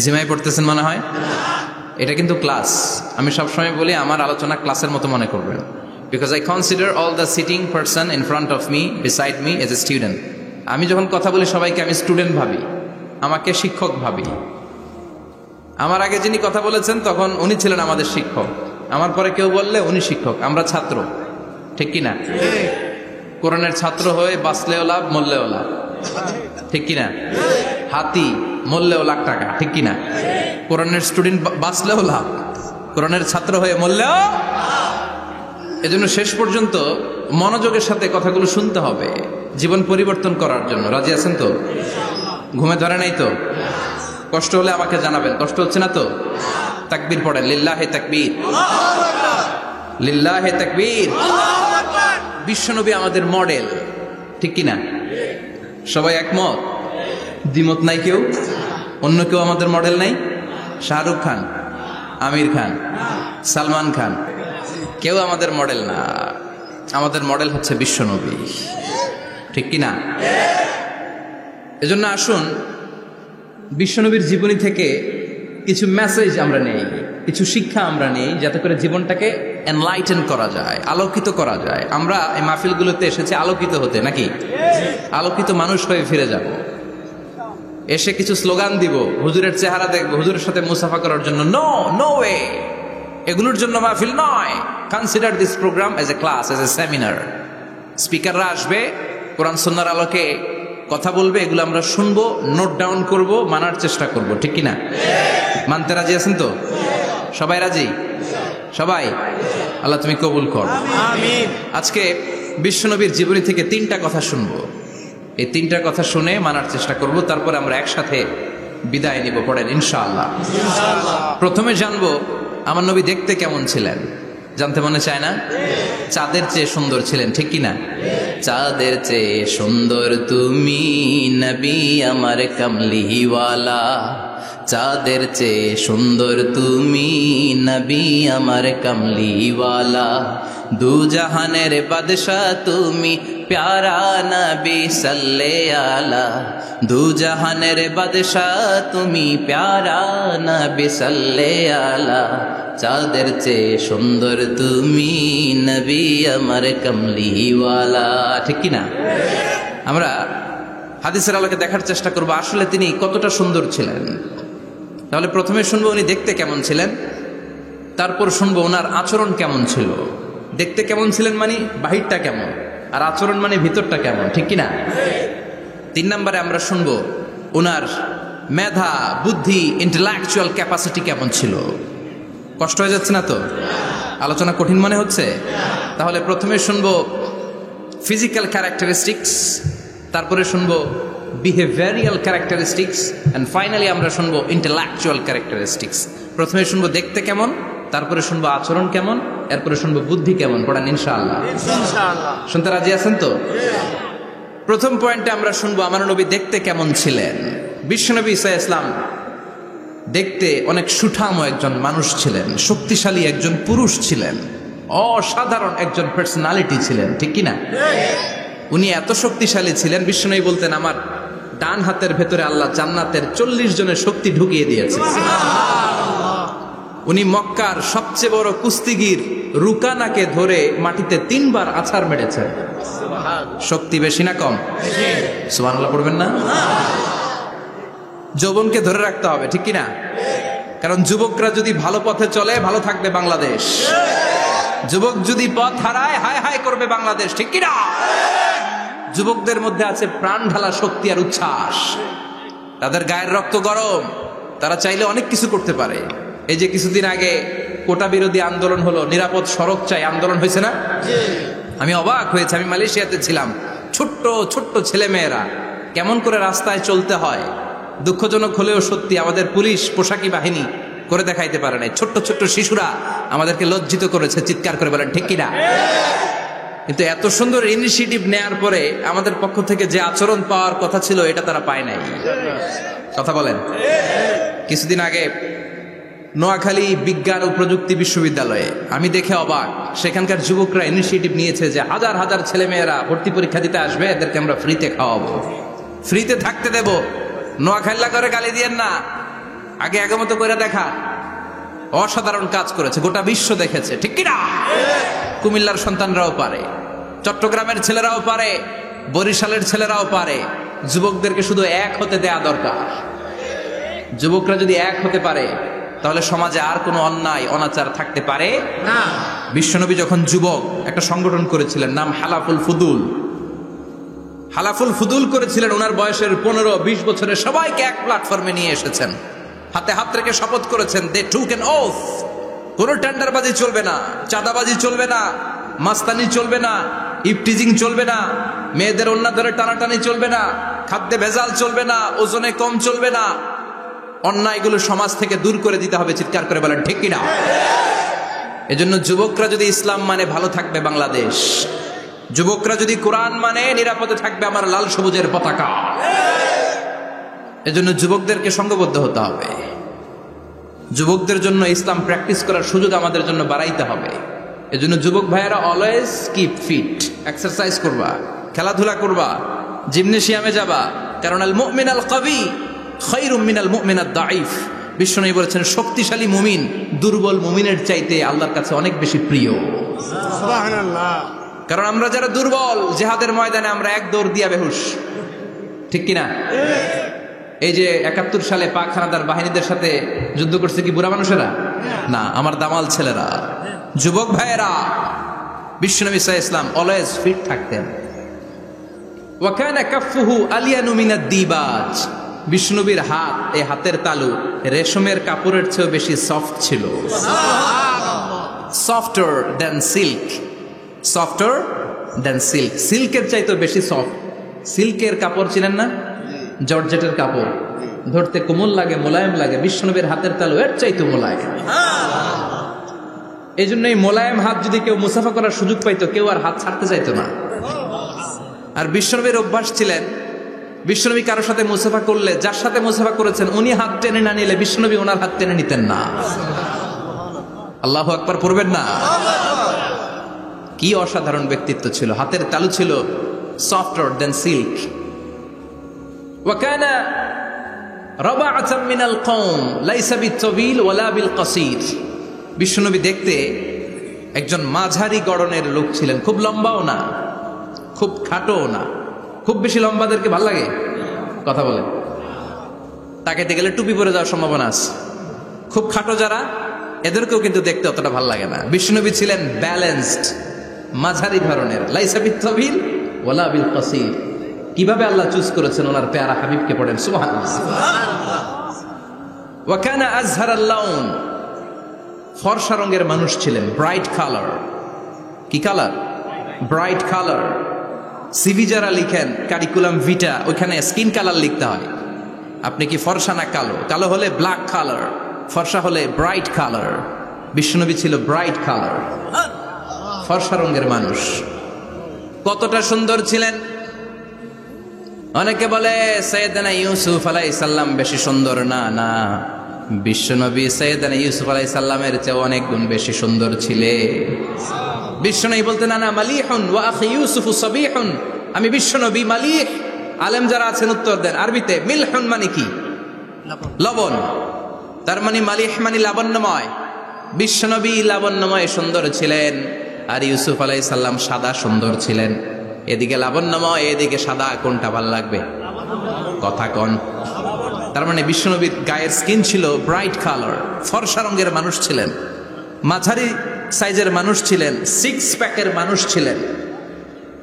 জিমাই পড়তেছেন মনে হয়। এটা কিন্তু ক্লাস। আমি সবসময় বলি আমার আলোচনা ক্লাসের মতো মনে করবেন, because I consider all the sitting person in front of me, beside me as a student. আমি যখন কথা বলি সবাইকে আমি স্টুডেন্ট ভাবি, আমাকে শিক্ষক ভাবি। আমার আগে যিনি কথা বলেছেন তখন উনি ছিলেন আমাদের শিক্ষক, আমার পরে কেউ বললে উনি শিক্ষক, আমরা ছাত্র, ঠিক কিনা? কোরআনের ছাত্র হয়ে বাঁচলেও লাভ, মরলেও লাভ, ঠিক কিনা? হাতি মরলেও লাখ টাকা, ঠিক কিনা? কোরআনের স্টুডেন্ট বাঁচলেও লাভ, কোরআনের ছাত্র হয়ে মরলেও। এজন্য শেষ পর্যন্ত মনোযোগের সাথে কথাগুলো শুনতে হবে, জীবন পরিবর্তন করার জন্য। রাজি আছেন তো? ঘুমে ধরে নাই তো? কষ্ট হলে আমাকে জানাবেন। কষ্ট হচ্ছে না তো? তাকবীর পড়েন, লিল্লাহে তাকবীর, লিল্লাহে তাকবীর। বিশ্বনবী আমাদের মডেল, ঠিক কিনা? সবাই একমত? দ্বিমত নাই কেউ? অন্য কেউ আমাদের মডেল নাই? শাহরুখ খান, আমির খান, সালমান খান, কেউ আমাদের মডেল না। আমাদের মডেল হচ্ছে বিশ্বনবী, ঠিক কিনা? এজন্য আসুন বিশ্বনবীর জীবনী থেকে কিছু মেসেজ আমরা নেই, কিছু শিক্ষা আমরা নেই, যাতে করে জীবনটাকে এনলাইটেন করা যায়, আলোকিত করা যায়। আমরা এই মাহফিলগুলোতে এসেছি আলোকিত হতে, নাকি? আলোকিত মানুষ হয়ে ফিরে যাব। এসে কিছু স্লোগান দিব, হুজুরের চেহারা দেখবো, হুজুরের সাথে মুসাফা করার জন্য। No, no way. এগুলোর জন্য মাহফিল নয়। Consider this program as a class, as a seminar. স্পিকাররা আসবে, কোরআন সুন্নাহর আলোকে কথা বলবে, এগুলো আমরা শুনবো, নোট ডাউন করব, মানার চেষ্টা করব, ঠিক কিনা? মানতে রাজি আছেন তো? সবাই রাজি? সবাই? আল্লাহ তুমি কবুল কর, আমিন। আজকে বিশ্বনবীর জীবনী থেকে 3টা কথা শুনবো। এই 3টা কথা শুনে মানার চেষ্টা করব, তারপরে আমরা একসাথে বিদায় নিব। পড়েন ইনশাআল্লাহ। প্রথমে জানবো আমার নবী দেখতে কেমন ছিলেন। জানতে মনে চায় না? চাঁদের চেয়ে সুন্দর ছিলেন, ঠিক কিনা? চাঁদের চেয়ে সুন্দর তুমি নবী আমার কামলিওয়ালা, চাঁদের চেয়ে সুন্দর তুমি নবী আমার কামলিওয়ালা, দু জাহানের বাদশাহ তুমি প্যারা নবী সাল্লে আলা, দু জাহানের বাদশাহ তুমি প্যারা নবী সাল্লে আলা, চাঁদের চেয়ে সুন্দর তুমি নবী আমার কামলিওয়ালা, ঠিক কিনা? আমরা হাদিসের আলোকে দেখার চেষ্টা করব আসলে তিনি কতটা সুন্দর ছিলেন। তাহলে প্রথমে শুনবো উনি দেখতে কেমন ছিলেন, তারপর শুনবো ওনার আচরণ কেমন ছিল। দেখতে কেমন ছিলেন মানে বাহিরটা কেমন, আর আচরণ মানে ভিতরটা কেমন, ঠিক কিনা? 3 নম্বরে আমরা শুনবো ওনার মেধা, বুদ্ধি, ইন্টেলেকচুয়াল ক্যাপাসিটি কেমন ছিল। কষ্ট হয়ে যাচ্ছে না তো? আলোচনা কঠিন মনে হচ্ছে? তাহলে প্রথমে শুনবো ফিজিক্যাল ক্যারেক্টারিস্টিক্স, তারপরে শুনবো বিহেভিয়ারিয়াল ক্যারেক্টারিস্টিক্স, এন্ড ফাইনালি আমরা শুনবো ইন্টেলেকচুয়াল ক্যারেক্টারিস্টিক্স। প্রথমে শুনবো দেখতে কেমন, তারপরে শুনবো আচরণ কেমন, এরপরে শুনবো বুদ্ধি কেমন। পড়ান ইনশাআল্লাহ। শুনতে রাজি আছেন তো? প্রথম পয়েন্টে আমরা শুনবো আমার নবী দেখতে কেমন ছিলেন। বিশ্বনবী ঈসা ইসলাম দেখতে অনেক সুঠাম একজন মানুষ ছিলেন, শক্তিশালী একজন পুরুষ ছিলেন, অসাধারণ একজন পার্সোনালিটি ছিলেন, ঠিক কিনা? উনি এত শক্তিশালী ছিলেন, বিশ্বনবী বলতেন আমার ডান হাতের ভেতরে আল্লাহ জান্নাতের 40 জনের শক্তি ঢুকিয়ে দিয়েছে। উনি মক্কার সবচেয়ে বড় কুস্তিগির রুকানাকে ধরে মাটিতে 3 বার আছাড় মেরেছেন। শক্তি বেশি না কম? সুবহানাল্লাহ পড়বেন না? যৌবনকে ধরে রাখতে হবে, ঠিক কিনা? কারণ যুবকরা যদি ভালো পথে চলে ভালো থাকবে বাংলাদেশ, যুবক যদি পথ হারায় হায় হায় করবে বাংলাদেশ, ঠিক কিনা? যুবকদের মধ্যে আছে প্রাণ ঢালা শক্তি আর উচ্ছ্বাস, তাদের গায়ের রক্ত গরম, তারা চাইলে অনেক কিছু করতে পারে। এই যে কিছুদিন আগে কোটা বিরোধী আন্দোলন হলো, নিরাপদ সড়ক চাই আন্দোলন হয়েছে না? আমি অবাক হয়েছে, আমি মালয়েশিয়াতে ছিলাম, ছোট্ট ছোট্ট ছেলে মেয়েরা কেমন করে রাস্তায় চলতে হয়, দুঃখজনক হলেও সত্যি আমাদের পুলিশ পোশাকি বাহিনী করে দেখাইতে পারে নাই। ছোট্ট ছোট্ট শিশুরা আমাদেরকে লজ্জিত করেছে, চিৎকার করে বলেন, ঠিক কিনা? কিন্তু এত সুন্দর ইনিশিয়েটিভ নেয়ার পরে আমাদের পক্ষ থেকে যে আচরণ পাওয়ার কথা ছিল এটা তারা পায় নাই। কথা বলেন। কিছুদিন আগে নোয়াখালী বিজ্ঞান ও প্রযুক্তি বিশ্ববিদ্যালয়ে আমি দেখে অবাক, সেখানকার যুবকরা ইনিশিয়েটিভ নিয়েছে যে হাজার হাজার ছেলে মেয়েরা ভর্তি পরীক্ষা দিতে আসবে, এদেরকে আমরা ফ্রিতে খাওয়াবো, ফ্রিতে থাকতে দেব। নোয়াখালী করে গালি দিয়েন না, আগে আগে মতো করে দেখা। অসাধারণ কাজ করেছে, গোটা বিশ্ব দেখেছে, ঠিক কিনা? কুমিল্লার সন্তানরাও পারে, চট্টগ্রামের ছেলেরাও পারে, বরিশালের ছেলেরাও পারে। যুবকদেরকে শুধু এক হতে দেয়া দরকার। যুবকরা যদি এক হতে পারে তাহলে সমাজে আর কোনো অন্যায় অনাচার থাকতে পারে না। বিশ্বনবী যখন যুবক একটা সংগঠন করেছিলেন, নাম হালাফুল ফুদুল। হালাফুল ফুদুল করেছিলেন, ওনার বয়সের 15-20 বছরের সবাইকে এক প্ল্যাটফর্মে নিয়ে এসেছেন, হাতে হাত রেখে শপথ করেছেন, দে টুক অ্যান ওথ, কোনো টেন্ডারবাজি চলবে না, চাঁদাবাজি চলবে না, মাস্তানি চলবে না, ইফটিজিং চলবে না, মেয়েদের ওন্না ধরে টানাটানি চলবে না, খাদ্যে ভেজাল চলবে না, ওজনে কম চলবে না, অন্যায়গুলো সমাজ থেকে দূর করে দিতে হবে। চিৎকার করে বলেন, ঠিক কিনা? এজন্য যুবকরা যদি ইসলাম মানে ভালো থাকবে বাংলাদেশ, যুবকরা যদি কোরআন মানে নিরাপদে থাকবে আমার লাল সবুজের পতাকা। এজন্য যুবকদেরকে সংঘবদ্ধ হতে হবে, যুবকদের জন্য ইসলাম প্র্যাকটিস করার সুযোগ আমাদের জন্য বাড়াইতে হবে। এজন্য যুবক ভাইয়েরা অলওয়েজ কিপ ফিট, এক্সারসাইজ করবা, খেলাধুলা করবা, জিমনেশিয়ামে যাবা, কারণ আল মুমিন আল কবি খায়রুম মিনাল মুমিনাদ দাঈফ। বিশ্বনবী বলেছেন শক্তিশালী মুমিন দুর্বল মুমিনের চাইতে আল্লাহর কাছে অনেক বেশি প্রিয়। সুবহানাল্লাহ। কারণ আমরা যারা দুর্বল, জিহাদের ময়দানে আমরা এক দৌড় দিয়া বেহুশ, ঠিক কিনা? এই যে 71 সালে পাক হানাদার বাহিনীদের সাথে যুদ্ধ করছে কি বুড়া মানুষেরা? না, আমার দামাল ছেলেরা, যুবক ভাইয়েরা, বিশ্বনবী সাল্লাল্লাহু আলাইহি ওয়াসাল্লাম অলওয়েজ ফিট থাকতেন। ওয়া কানা কাফফুহু আলিয়ানু মিনাদ দিবাজ, বিষ্ণুবীর হাত, এই হাতের তালু রেশমের কাপড়ের চেয়েও বেশি সফট ছিল। Softer than silk, softer than silk, সিল্কের চাইতেও বেশি সফট। সিল্কের কাপড় ছিলেন না, জর্জেটের কাপড়, ধরতে কোমল লাগে, মোলায়েম লাগে। বিষ্ণুবীর হাতের তালু এর চাইতে মোলায়েম। এই জন্য এই মোলায়েম হাত যদি কেউ মুসাফা করার সুযোগ পাইতো, কেউ আর হাত ছাড়তে চাইতো না। আর বিশ্বনবীর অভ্যাস ছিলেন, বিশ্বনবী কারোর সাথে মুসাফা করলে, যার সাথে মুসাফা করেছেন উনি হাত টেনে না নিলে বিশ্বনবী ওনার হাত টেনে নিতেন না। আল্লাহু আকবার পড়বেন না? কি অসাধারণ ব্যক্তিত্ব ছিল, হাতের তালু ছিল সফটার দেন সিল্ক। ওয়া কানা রাবাআতাম মিনাল কওম লাইসা বিত-তাবিল ওয়ালা বিল কাসীর, বিশ্বনবী দেখতে একজন মাঝারি গড়নের লোক ছিলেন, খুব লম্বাও না খুব খাটোও না। খুব বেশি লম্বাদেরকে ভাল লাগে? কথা বলেন। তাকাইতে গেলে টুপি পরে যাওয়ার সম্ভাবনা আছে। খুব খাটো যারা, এদেরকেও কিন্তু দেখতে অতটা ভাল লাগে না। বিশ্বনবী ছিলেন ব্যালেন্সড, মাঝারি ধরনের। লাইসা বিত-তাবিল ওয়ালা বিল কাসীর। কিভাবে আল্লাহ চুজ করেছেন ওনার প্যারা হাবিবকে, পড়েন সুবহানাল্লাহ। ওয়া কানা আযহারাল লাউন, ফর্সা রঙের মানুষ ছিলেন, ব্রাইট কালার। কি কালার? Bright colour. সিভি যারা লিখেন কারিকুলাম ভিটা, ওইখানে স্কিন কালার লিখতে হয়। আপনি কি ফর্সা না কালো? কালো হলে ব্ল্যাক কালার, ফর্সা হলে ব্রাইট কালার। বিশ্বনবী ছিল ব্রাইট কালার, ফর্সা রঙের মানুষ। কতটা সুন্দর ছিলেন! অনেকে বলে সাইয়েদনা ইউসুফ আলাইহিস সালাম বেশি সুন্দর। না না, বিশ্বনবী সাইয়েদনা ইউসুফ আলাইহিস সালামের চেয়ে অনেক গুণ বেশি সুন্দর ছিলেন। বিশ্বনবী বলতেন আনা মালিহুন ওয়া আখি ইউসুফ সাবিহুন, আমি বিশ্বনবী মালিহ। আলেম যারা আছেন উত্তর দেন। আরবিতে মিলহুন মানে কি? লবণ। তার মানে মালিহ মানে লাবণ্যময়। বিশ্বনবী লাবণ্যময় সুন্দর ছিলেন, আর ইউসুফ আলাইহিস সালাম সাদা সুন্দর ছিলেন। এদিকে লাবণ্যময়, এদিকে সাদা, কোনটা ভালো লাগবে? কথা কন। তার মানে বিশ্বনবীর গায়ের স্কিন ছিল ব্রাইট কালার, ফর্সা রঙের মানুষ ছিলেন, মাঝারি সাইজের মানুষ ছিলেন, সিক্স প্যাকের মানুষ ছিলেন।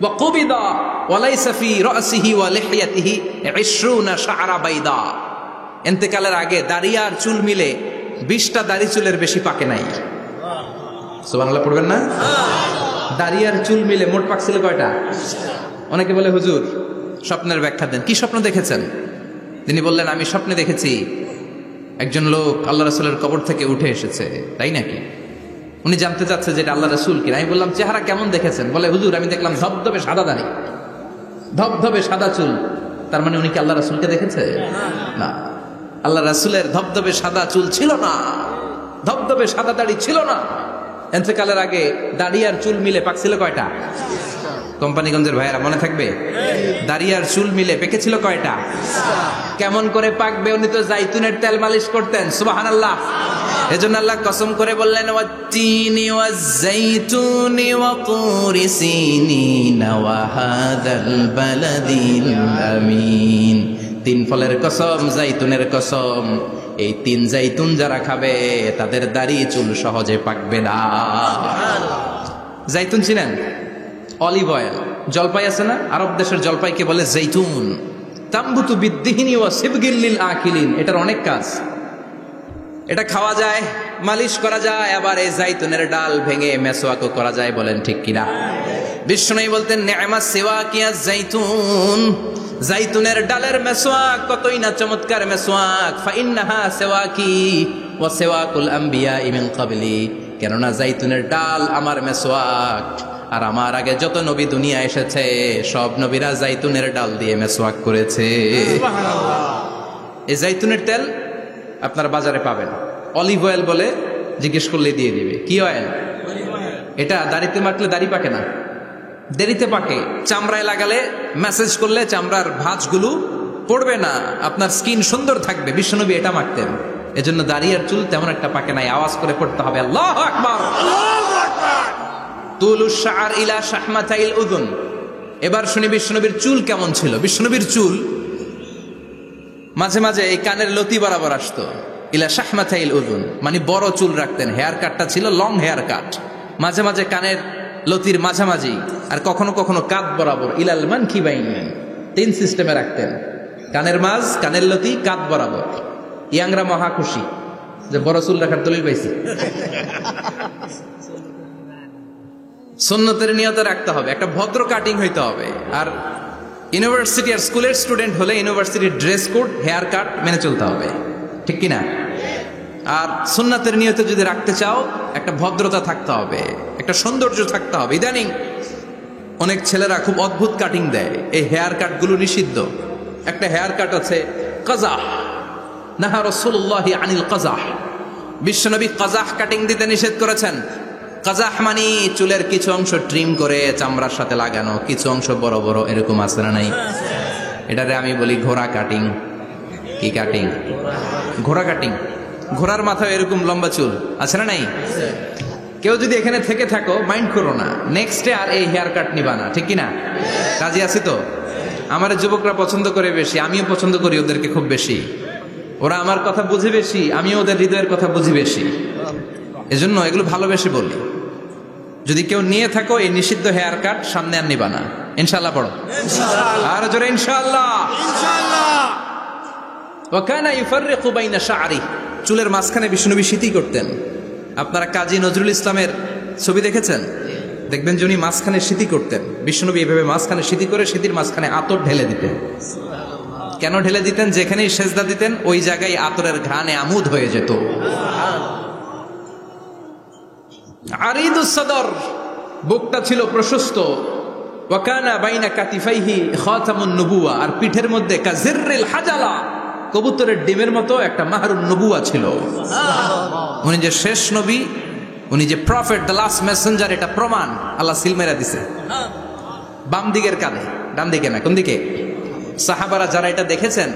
ওয়া কুবিদা ওয়া লাইসা ফি রাসিহি ওয়া লিহিয়াতিহি 20 শাআরা বাইদা, ইন্তেকালের আগে দাড়ি আর চুল মিলে 20টা দাড়ি চুলের বেশি পাকে নাই। সুবহানাল্লাহ পড়বেন না? দাড়ি আর চুল মিলে মোট পাকছিল কয়টা? অনেকে বলে হুজুর স্বপ্নের ব্যাখ্যা দেন। কি স্বপ্ন দেখেছেন? তিনি বললেন আমি স্বপ্নে দেখেছি একজন লোক আল্লাহ রাসূলের কবর থেকে উঠে এসেছে। তাই নাকি? উনি জানতে চাচ্ছে যে এটা আল্লাহ রাসূল কিনা। আমি বললাম চেহারা কেমন দেখেছেন? বলে হুজুর আমি দেখলাম ধবধবে সাদা দাড়ি, ধবধবে সাদা চুল। তার মানে উনি কি আল্লাহ রাসূলকে দেখেছে? না, আল্লাহ রাসূলের ধবধবে সাদা চুল ছিল না, ধবধবে সাদা দাড়ি ছিল না। ইন্তেকালের আগে দাড়ি আর চুল মিলে পাকছিল কয়টা? কোম্পানিগঞ্জের ভাইয়েরা মনে থাকবে? দাড়ি আর চুল মিলে পেকেছিল কয়টা? কেমন করে পাকবে? উনি তো জাইতুনের তেল মালিশ করতেন। সুবহানাল্লাহ। এজন্য আল্লাহ কসম করে বললেন ওয়াত-তিনি ওয়াজ-জাইতুনি ওয়া তুরি সিনিন ওয়া হাদাল বালাদিল আমিন। তিন ফলের কসম, জাইতুনের কসম। এই তিন জাইতুন যারা খাবে তাদের দাড়ি চুল সহজে পাকবে না। জাইতুন ছিলেন? Olive oil. জলপাই আছে না, আরব দেশের জলপাইকে বলে জাইতুন। তাম্বুতু বিদ্দিহিনি ওয়া সিবগিল লিল আকিলিন। এটার অনেক কাজ। এটা খাওয়া যায়, মালিশ করা যায়, আবার এই জাইতুনের ডাল ভেঙে মেসওয়াকও করা যায়। বলেন ঠিক কিনা? বিষ্ণু বলতেন নি'মা সিওয়াকিয়া জাইতুন, জাইতুনের ডালের মেসওয়াক কতই না চমৎকার মেসওয়াক। ফাইন্নাহা সিওয়াকি ওয়া সিওয়াকুল আমবিয়া মিন ক্বাবলি, কেননা জাইতুনের ডাল আমার মেসওয়াক, আর আমার আগে যত নবী দুনিয়া এসেছে সব নবীরা জাইতুনের ডাল দিয়ে মেসওয়াক করেছে। এই জাইতুনের তেল আপনারা বাজারে পাবেন। অলিভ অয়েল বলে জিজ্ঞেস করলে দিয়ে দিবে। কি অয়েল? এটা দাড়িতে মাখলে দাড়ি পাকে না, দেরিতে পাকে। চামড়ায় লাগালে ম্যাসেজ করলে চামড়ার ভাঁজগুলো পড়বে না, আপনার স্কিন সুন্দর থাকবে। বিশ্বনবী এটা মাখতেন, এজন্য দাড়ি আর চুল তেমন একটা পাকে নাই। আওয়াজ করে পড়তে হবে আল্লাহু আকবার। তুলুশ শাআর ইলা শাহমাতাইল উযুন। এবার শুনি বিশ্বনবীর চুল কেমন ছিল। বিশ্বনবীর চুল মাঝে মাঝে এই কানের লতি বরাবর আসতো। ইলা শাহমাতাইল উযুন, মানে বড় চুল রাখতেন। হেয়ার কাটটা ছিল লং হেয়ার কাট, মাঝে মাঝে কানের লতির মাঝামাঝি, আর কখনো কখনো কাঁধ বরাবর। ইলাল মানকিবাইন, 3 সিস্টেমে রাখতেন, কানের মাঝ, কানের লতি, কাঁধ বরাবর। ইয়াংরা মহা খুশি যে বড় চুল রাখার দলিল পাইছি। সুন্নতের নিয়তে রাখতে হবে, একটা ভদ্র কাটিং হইতে হবে। আর ইউনিভার্সিটি আর স্কুলের স্টুডেন্ট হলে ইউনিভার্সিটির ড্রেস কোড, হেয়ার কাট মেনে চলতে হবে, ঠিক কিনা? আর সুন্নাতের নিয়তে যদি রাখতে চাও, একটা ভদ্রতা থাকতে হবে, একটা সৌন্দর্য থাকতে হবে। ইদানিং অনেক ছেলেরা খুব অদ্ভুত কাটিং দেয়, এই হেয়ার কাটগুলো নিষিদ্ধ। একটা হেয়ার কাট আছে কাজাহ, নাহা রাসূলুল্লাহি আনিল কাজাহ, বিশ্বনবী কাজাহ কাটিং দিতে নিষেধ করেছেন। কাজাহ মানে চুলের কিছু অংশ ট্রিম করে চামড়ার সাথে লাগানো, কিছু অংশ বড় বড়, এরকম আছে না নাই? এটারে আমি বলি ঘোড়া কাটিং। কি কাটিং? ঘোড়া কাটিং। ঘোড়ার মাথায় এরকম লম্বা চুল আছে না নাই? কেউ যদি এখানে থেকে থাকো, মাইন্ড করো না, নেক্সট ডে আর এই হেয়ার কাট নিবা না, ঠিক কিনা? কাজে আছি তো। আমার যুবকরা পছন্দ করে বেশি, আমিও পছন্দ করি ওদেরকে খুব বেশি। ওরা আমার কথা বুঝে বেশি, আমিও ওদের হৃদয়ের কথা বুঝি বেশি, এজন্য এগুলো ভালোবেসে বলি। যদি কেউ নিয়ে থাকো এই নিষিদ্ধ হেয়ার কাট, সামনে আর নিবা না, ইনশাআল্লাহ। পড়ো আর জোরে ইনশাআল্লাহ। ওয়া কানা ইউফাররিকু বাইনা শা'রি, চুলের মাঝখানে বিষ্ণুনবী সিঁথি করতেন। আপনারা কাজী নজরুল ইসলামের ছবি দেখেছেন? দেখবেন যে উনি মাঝখানে সিঁথি করতেন। বিষ্ণুনবী এভাবে মাঝখানে সিঁথি করে সিঁথির মাঝখানে আতর ঢেলে দিতেন। কেন ঢেলে দিতেন? যেখানেই সেজদা দিতেন ওই জায়গায় আতরের ঘ্রাণে আমোদ হয়ে যেত। আরিদুস সদর, বুকটা ছিল প্রশস্ত। ওয়া কানা বাইনা কাতিফাইহি খাতামুন নবুওয়া, আর পিঠের মধ্যে কাজিররিল হাজালা, কবুতরের ডিমের মতো একটা মাহরুন নবুওয়া ছিল। উনি যে শেষ নবী, উনি যে প্রফেট, দ্য লাস্ট মেসেঞ্জার, এটা প্রমাণ আল্লাহ সিল মেরা দিছে। বাম দিকের কাঁধে, ডান দিকে না। কোন দিকে? সাহাবারা যারা এটা দেখেছেন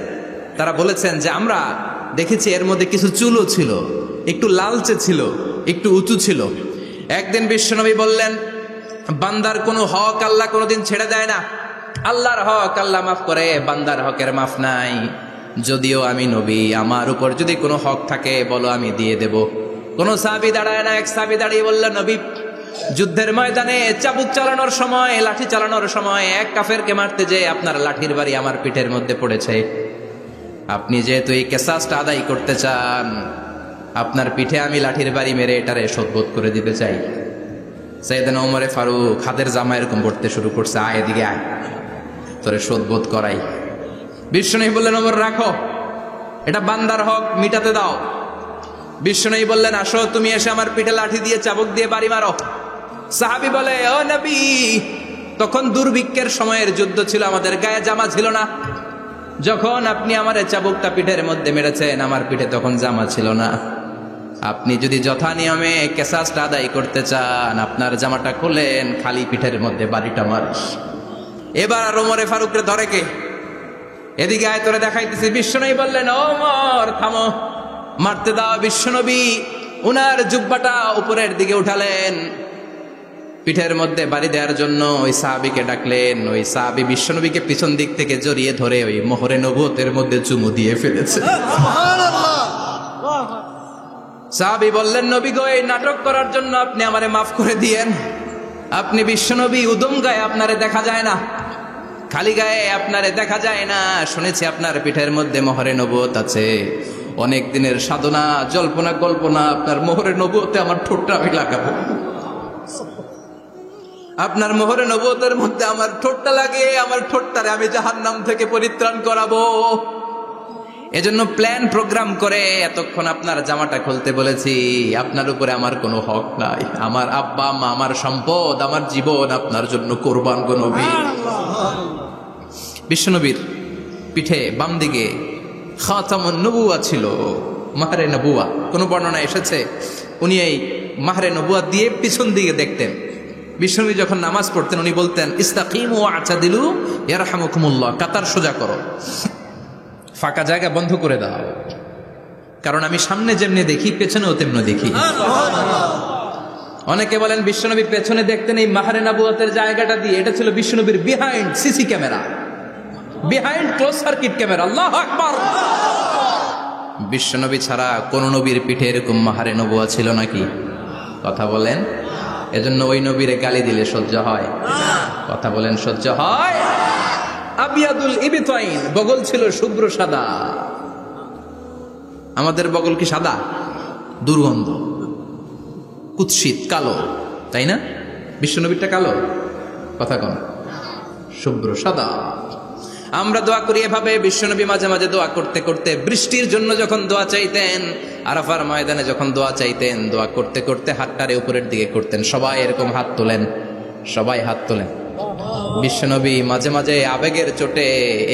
তারা বলেছেন যে আমরা দেখেছি এর মধ্যে কিছু চুলও ছিল, একটু লালচে ছিল, একটু উঁচু ছিল। একদিন বিশ্বনবী বললেন, বান্দার কোনো হক আল্লাহ কোনোদিন ছেড়ে দেয় না। আল্লাহর হক আল্লাহ মাফ করে, বান্দার হকের মাফ নাই। যদিও আমি নবী, আমার উপর যদি কোনো হক থাকে বলো, আমি দিয়ে দেব। কোন সাহাবী দাঁড়ায় না। এক সাহাবী দাঁড়িয়ে বললেন, নবী, যুদ্ধের ময়দানে চাবুক চালানোর সময়, লাঠি চালানোর সময় এক কাফেরকে মারতে যেয়ে আপনার লাঠির বাড়ি আমার পিঠের মধ্যে পড়েছে। আপনি যেহেতু এই কেসাসটা আদায় করতে চান, আপনার পিঠে আমি লাঠির বাড়ি মেরে এটারে শোধবোধ করে দিতে চাই। সাইয়েদনা ওমরে ফারুক হাতের জামা এরকম পড়তে শুরু করছে, আয় এদিকে আয়, তোরে শোধবোধ করাই। বিষ্ণুনবী বললেন, ওমর রাখো, এটা বান্দার হক, মিটাতে দাও। বিষ্ণুনবী বললেন, আসো তুমি এসে আমার পিঠে লাঠি দিয়ে চাবুক দিয়ে বাড়ি মারো। সাহাবী বলে, ও নবী, তখন দুর্ভিক্ষের সময়ের যুদ্ধ ছিল, আমাদের গায়ে জামা ছিল না। যখন আপনি আমার চাবুকটা পিঠের মধ্যে মেরেছেন, আমার পিঠে তখন জামা ছিল না। আপনি যদি যথা নিয়মে কেসাসটা আদায় করতে চান, আপনার জামাটা খুলেন, খালি পিঠের মধ্যে বাড়িটা মারিস। এবার আর ওমরে ফারুককে ধরে কে? এদিকে আয়, তোরে দেখাইতেছি। বিশ্বনবী বললেন, ওমর থামো, মারতে দাও। বিশ্বনবী উনার জুব্বাটা উপরের দিকে উঠালেন, পিঠের মধ্যে বাড়ি দেওয়ার জন্য ওই সাহাবীকে ডাকলেন। ওই সাহাবী বিশ্বনবীকে পিছন দিক থেকে জড়িয়ে ধরে ওই মোহরে নবুয়তের মধ্যে চুমু দিয়ে ফেলেছে। সাহাবী বললেন, নবী গো, এই নাটক করার জন্য আপনি আমারে মাফ করে দিয়েন। আপনি বিশ্বনবী, উদম গায়ে আপনারে দেখা যায় না, খালি গায়ে আপনারে দেখা যায় না। শুনেছি আপনার পিঠের মধ্যে মোহরে নবুয়ত আছে। অনেক দিনের সাধনা, জল্পনা কল্পনা, আপনার মোহরে নবুয়তে আমার ঠোঁটটা আমি লাগাবো। আপনার মোহরে নবুয়তের মধ্যে আমার ঠোঁটটা লাগে, আমার ঠোঁটটারে আমি জাহান্নাম থেকে পরিত্রাণ করাবো। এজন্য প্ল্যান প্রোগ্রাম করে এতক্ষণ আপনার জামাটা খুলতে বলেছি। আপনার উপরে আমার কোনো হক নাই। আমার আব্বা মা, আমার সম্পদ, আমার জীবন আপনার জন্য কোরবান গো নবী। বিশ্বনবীর পিঠে বাম দিকে খাতামুন নবুওয়া ছিল, মাহরে নবুওয়া। কোন বর্ণনা এসেছে উনি এই মাহরে নবুওয়া দিয়ে পিছন দিকে দেখতেন। বিশ্বনবী যখন নামাজ পড়তেন উনি বলতেন, ইস্তাকিমু ওয়া আ'তাদিলু ইয়ারহামুকুমুল্লাহ, কাতার সোজা করো, ফাঁকা জায়গা বন্ধ করে দাও, কারণ আমি সামনে যেমনি দেখি পেছনেও তেমনি দেখি। অনেকে বলেন বিশ্বনবী পেছনে দেখতেন এই মাহরে নবুয়তের জায়গাটা দিয়ে। এটা ছিল বিশ্বনবীর behind CC camera, behind close circuit camera. আল্লাহু আকবার। বিশ্বনবী ছাড়া কোন নবীর পিঠে এরকম মাহারে নবুয়া ছিল নাকি? কথা বলেন। এজন্য ওই নবীরে গালি দিলে সহ্য হয়? কথা বলেন, সহ্য হয়? আবিয়াদুল ইবতাইন, বগল ছিল শুভ্র সাদা। আমাদের বগল কি সাদা? দুর্গন্ধ, কুৎসিত, কালো, তাই না? বিশ্বনবীরটা কালো? কথা কন, শুভ্র সাদা। আমরা দোয়া করি এভাবে। বিশ্বনবী মাঝে মাঝে দোয়া করতে করতে বৃষ্টির জন্য যখন দোয়া চাইতেন, আরাফার ময়দানে যখন দোয়া চাইতেন, দোয়া করতে করতে হাতটারে উপরের দিকে করতেন। সবাই এরকম হাত তোলেন, সবাই হাত তোলেন। বিশ্বনবী মাঝে মাঝে আবেগের চোটে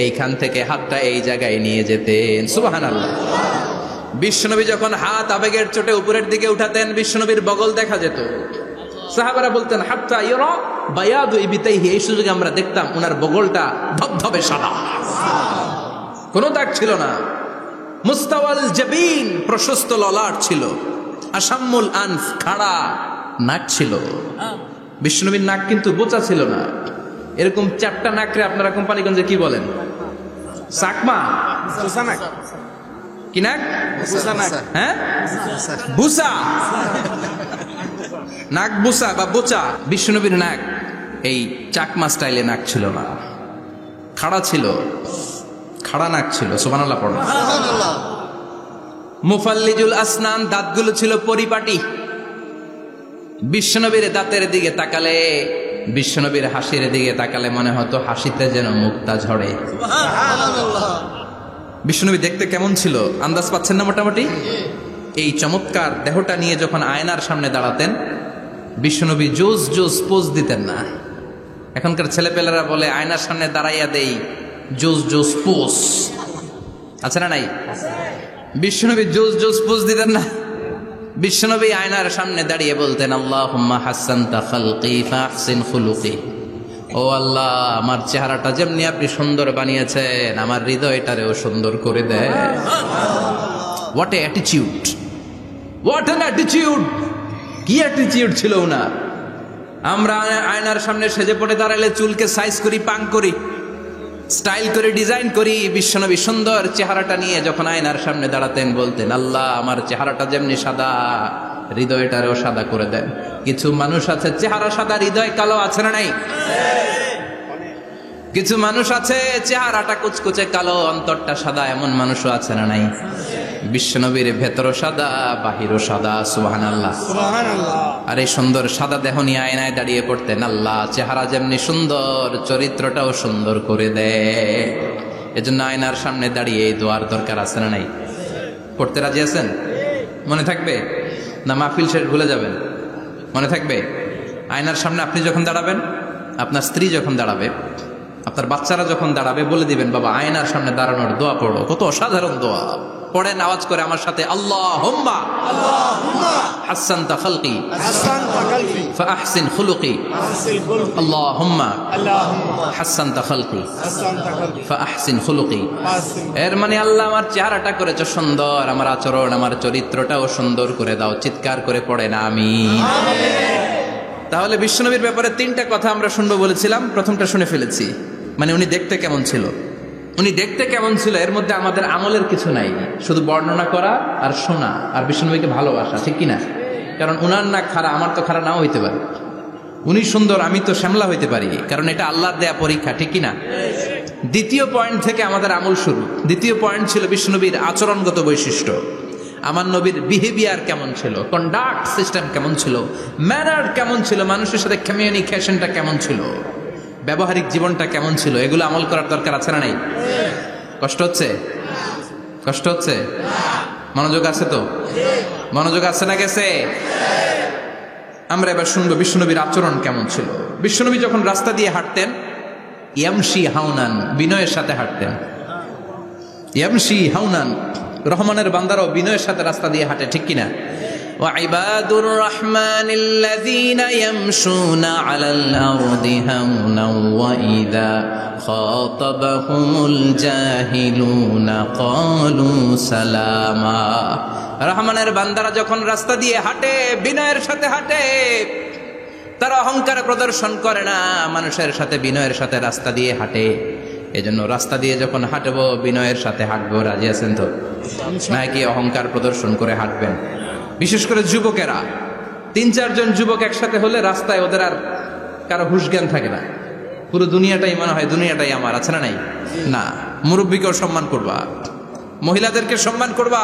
এইখান থেকে হাতটা এই জায়গায় নিয়ে যেতেন। সুবহানাল্লাহ। বিশ্বনবী যখন হাত আবেগের চোটে উপরের দিকে উঠাতেন, বিশ্বনবীর বগল দেখা যেত। সাহাবারা বলতেন হাত্তা ইরা বায়াদু ইবতাইহি, এই সুযোগে আমরা দেখতাম ওনার বগলটা ধবধবে সাদা, কোনো দাগ ছিল না। মুস্তাওয়াল জাবিন, প্রশস্ত ললাট ছিল। আসাম্মুল আনফ, খাড়া নাক ছিল। বিশ্বনবীর নাক কিন্তু বোচা ছিল না। এরকম চারটা নাকরে আপনারা কোম্পানিগঞ্জে কি বলেন? চাকমা? কি নাক? হ্যাঁ, বুসা। নাক বুসা বা বোচা। বিশ্বনবীর নাক এই চাকমা স্টাইলে নাক ছিল না, খাড়া ছিল, খাড়া নাক ছিল। সুবহানাল্লাহ পড়ো। মুফাল্লিজুল আসনান, দাঁতগুলো ছিল পরিপাটি। বিশ্বনবীর দাঁতের দিকে তাকালে, বিশ্বনবীর হাসির দিকে তাকালে মনে হতো হাসিতে যেন মুক্তা ঝরে। বিশ্বনবী দেখতে কেমন ছিল আন্দাজ পাচ্ছেন না মোটামুটি? এই চমৎকার দেহটা নিয়ে যখন আয়নার সামনে দাঁড়াতেন, বিশ্বনবী জোস জোস পোজ দিতেন না। এখনকার ছেলেপেলেরা বলে আয়নার সামনে দাঁড়াইয়া দেই জোস জোস পোজ, আছে না নাই? বিশ্বনবী জোস জোস পোজ দিতেন না। বিশ্বনবী আয়নার সামনে দাঁড়িয়ে বলতেন আল্লাহুম্মা হাসানতা খালকি ফাহসিন খুলুকি। ও আল্লাহ, আমার চেহারাটা যেমনি আপনি সুন্দর বানিয়েছেন, আমার হৃদয়টারেও সুন্দর করে দেয়। What a attitude, what an attitude! কি অ্যাটিটিউড ছিল ওনার! আমরা আয়নার সামনে সেজে পড়ে দাঁড়ালে চুলকে সাইজ করি, পাং করি, স্টাইল করে ডিজাইন করি। বিশ্বনবী সুন্দর চেহারাটা নিয়ে যখন আয়নার সামনে দাঁড়াতেন বলতেন আল্লাহ, আমার চেহারাটা যেমনি সাদা, হৃদয়টারেও সাদা করে দেন। কিছু মানুষ আছে চেহারা সাদা, হৃদয় কালো, আছে না নাই? কিছু মানুষ আছে চেহারাটা কুচকুচে কালো, অন্তরটা সাদা, এমন মানুষও আছে না নাই? বিশ্বনবীর ভেতরও সাদা, বাহিরও সাদা। সুবহানাল্লাহ। আর এই সুন্দর সাদা দেহ নিয়ে আয়নায় দাঁড়িয়ে পড়তেন আল্লাহ, চেহারা যেমনি সুন্দর, চরিত্রটাও সুন্দর করে দেয়। এজন্য আয়নার সামনে দাঁড়িয়ে এই দোয়ার দরকার, আছে না নাই? পড়তে রাজি আছেন? মনে থাকবে না মাহফিল শেষ ভুলে যাবেন? মনে থাকবে? আয়নার সামনে আপনি যখন দাঁড়াবেন, আপনার স্ত্রী যখন দাঁড়াবে, আপনার বাচ্চারা যখন দাঁড়াবে, বলে দিবেন বাবা আয়নার সামনে দাঁড়ানোর দোয়া পড়ো। কত অসাধারণ দোয়া! পড়েন আওয়াজ করে আমার সাথে, আল্লাহুম্মা হাসানতা খালকি ফাহসিন খুলুকি। আল্লাহুম্মা হাসানতা খালকি ফাহসিন খুলুকি। এর মানে আল্লাহ, আমার চেহারাটা করেছো সুন্দর, আমার আচরণ, আমার চরিত্রটাও সুন্দর করে দাও। চিৎকার করে পড়েন আমিন। তাহলে বিশ্বনবীর ব্যাপারে তিনটা কথা আমরা শুনবো বলেছিলাম, প্রথমটা শুনে ফেলেছি। মানে উনি দেখতে কেমন ছিল, উনি দেখতে কেমন ছিল, এর মধ্যে আমাদের আমলের কিছু নাই, শুধু বর্ণনা করা আর শোনা আর বিশ্বনবীকে ভালোবাসা, ঠিক কিনা? কারণ উনার না খাড়া, আমার তো খাড়া নাও হইতে পারে। উনি সুন্দর, আমি তো শ্যামলা হইতে পারি, কারণ এটা আল্লাহর দেয়া পরীক্ষা, ঠিক কিনা? দ্বিতীয় পয়েন্ট থেকে আমাদের আমল শুরু। দ্বিতীয় পয়েন্ট ছিল বিশ্বনবীর আচরণগত বৈশিষ্ট্য। আমার নবীর বিহেভিয়ার কেমন ছিল, কন্ডাক্ট সিস্টেম কেমন ছিল, ম্যানার কেমন ছিল, মানুষের সাথে কমিউনিকেশনটা কেমন ছিল, ব্যবহারিক জীবনটা কেমন ছিল, এগুলো আমল করার দরকার, আছে না নাই? কষ্ট হচ্ছে? কষ্ট হচ্ছে? মনোযোগ আছে তো? মনোযোগ আছে না গেছে? আমরা এবার শুনবো বিশ্বনবীর আচরণ কেমন ছিল। বিশ্বনবী যখন রাস্তা দিয়ে হাঁটতেন, ইয়ামশি হাউনান, বিনয়ের সাথে হাঁটতেন। ইয়ামশি হাউনান, রহমানের বান্দারাও বিনয়ের সাথে রাস্তা দিয়ে হাঁটে, ঠিক কিনা? وعباد الرحمن الذين يمشون على الأرض هونا وإذا خاطبهم الجاهلون قالوا سلاما। রহমানের বান্দারা যখন রাস্তা দিয়ে হাঁটে, বিনয়ের সাথে হাঁটে, তারা অহংকার প্রদর্শন করে না, মানুষের সাথে বিনয়ের সাথে রাস্তা দিয়ে হাঁটে। এজন্য রাস্তা দিয়ে যখন হাঁটবো বিনয়ের সাথে হাঁটবো। রাজি আছেন তো? নাকি অহংকার প্রদর্শন করে হাঁটবেন? বিশেষ করে যুবকেরা, 3-4 জন যুবক একসাথে হলে রাস্তায় ওদের আর কারো হুঁশ জ্ঞান থাকে না, পুরো দুনিয়াটাই মনে হয় দুনিয়াটাই আমার, আছে না নাই? না, মুরব্বীকেও সম্মান করবা, মহিলাদেরকে সম্মান করবা,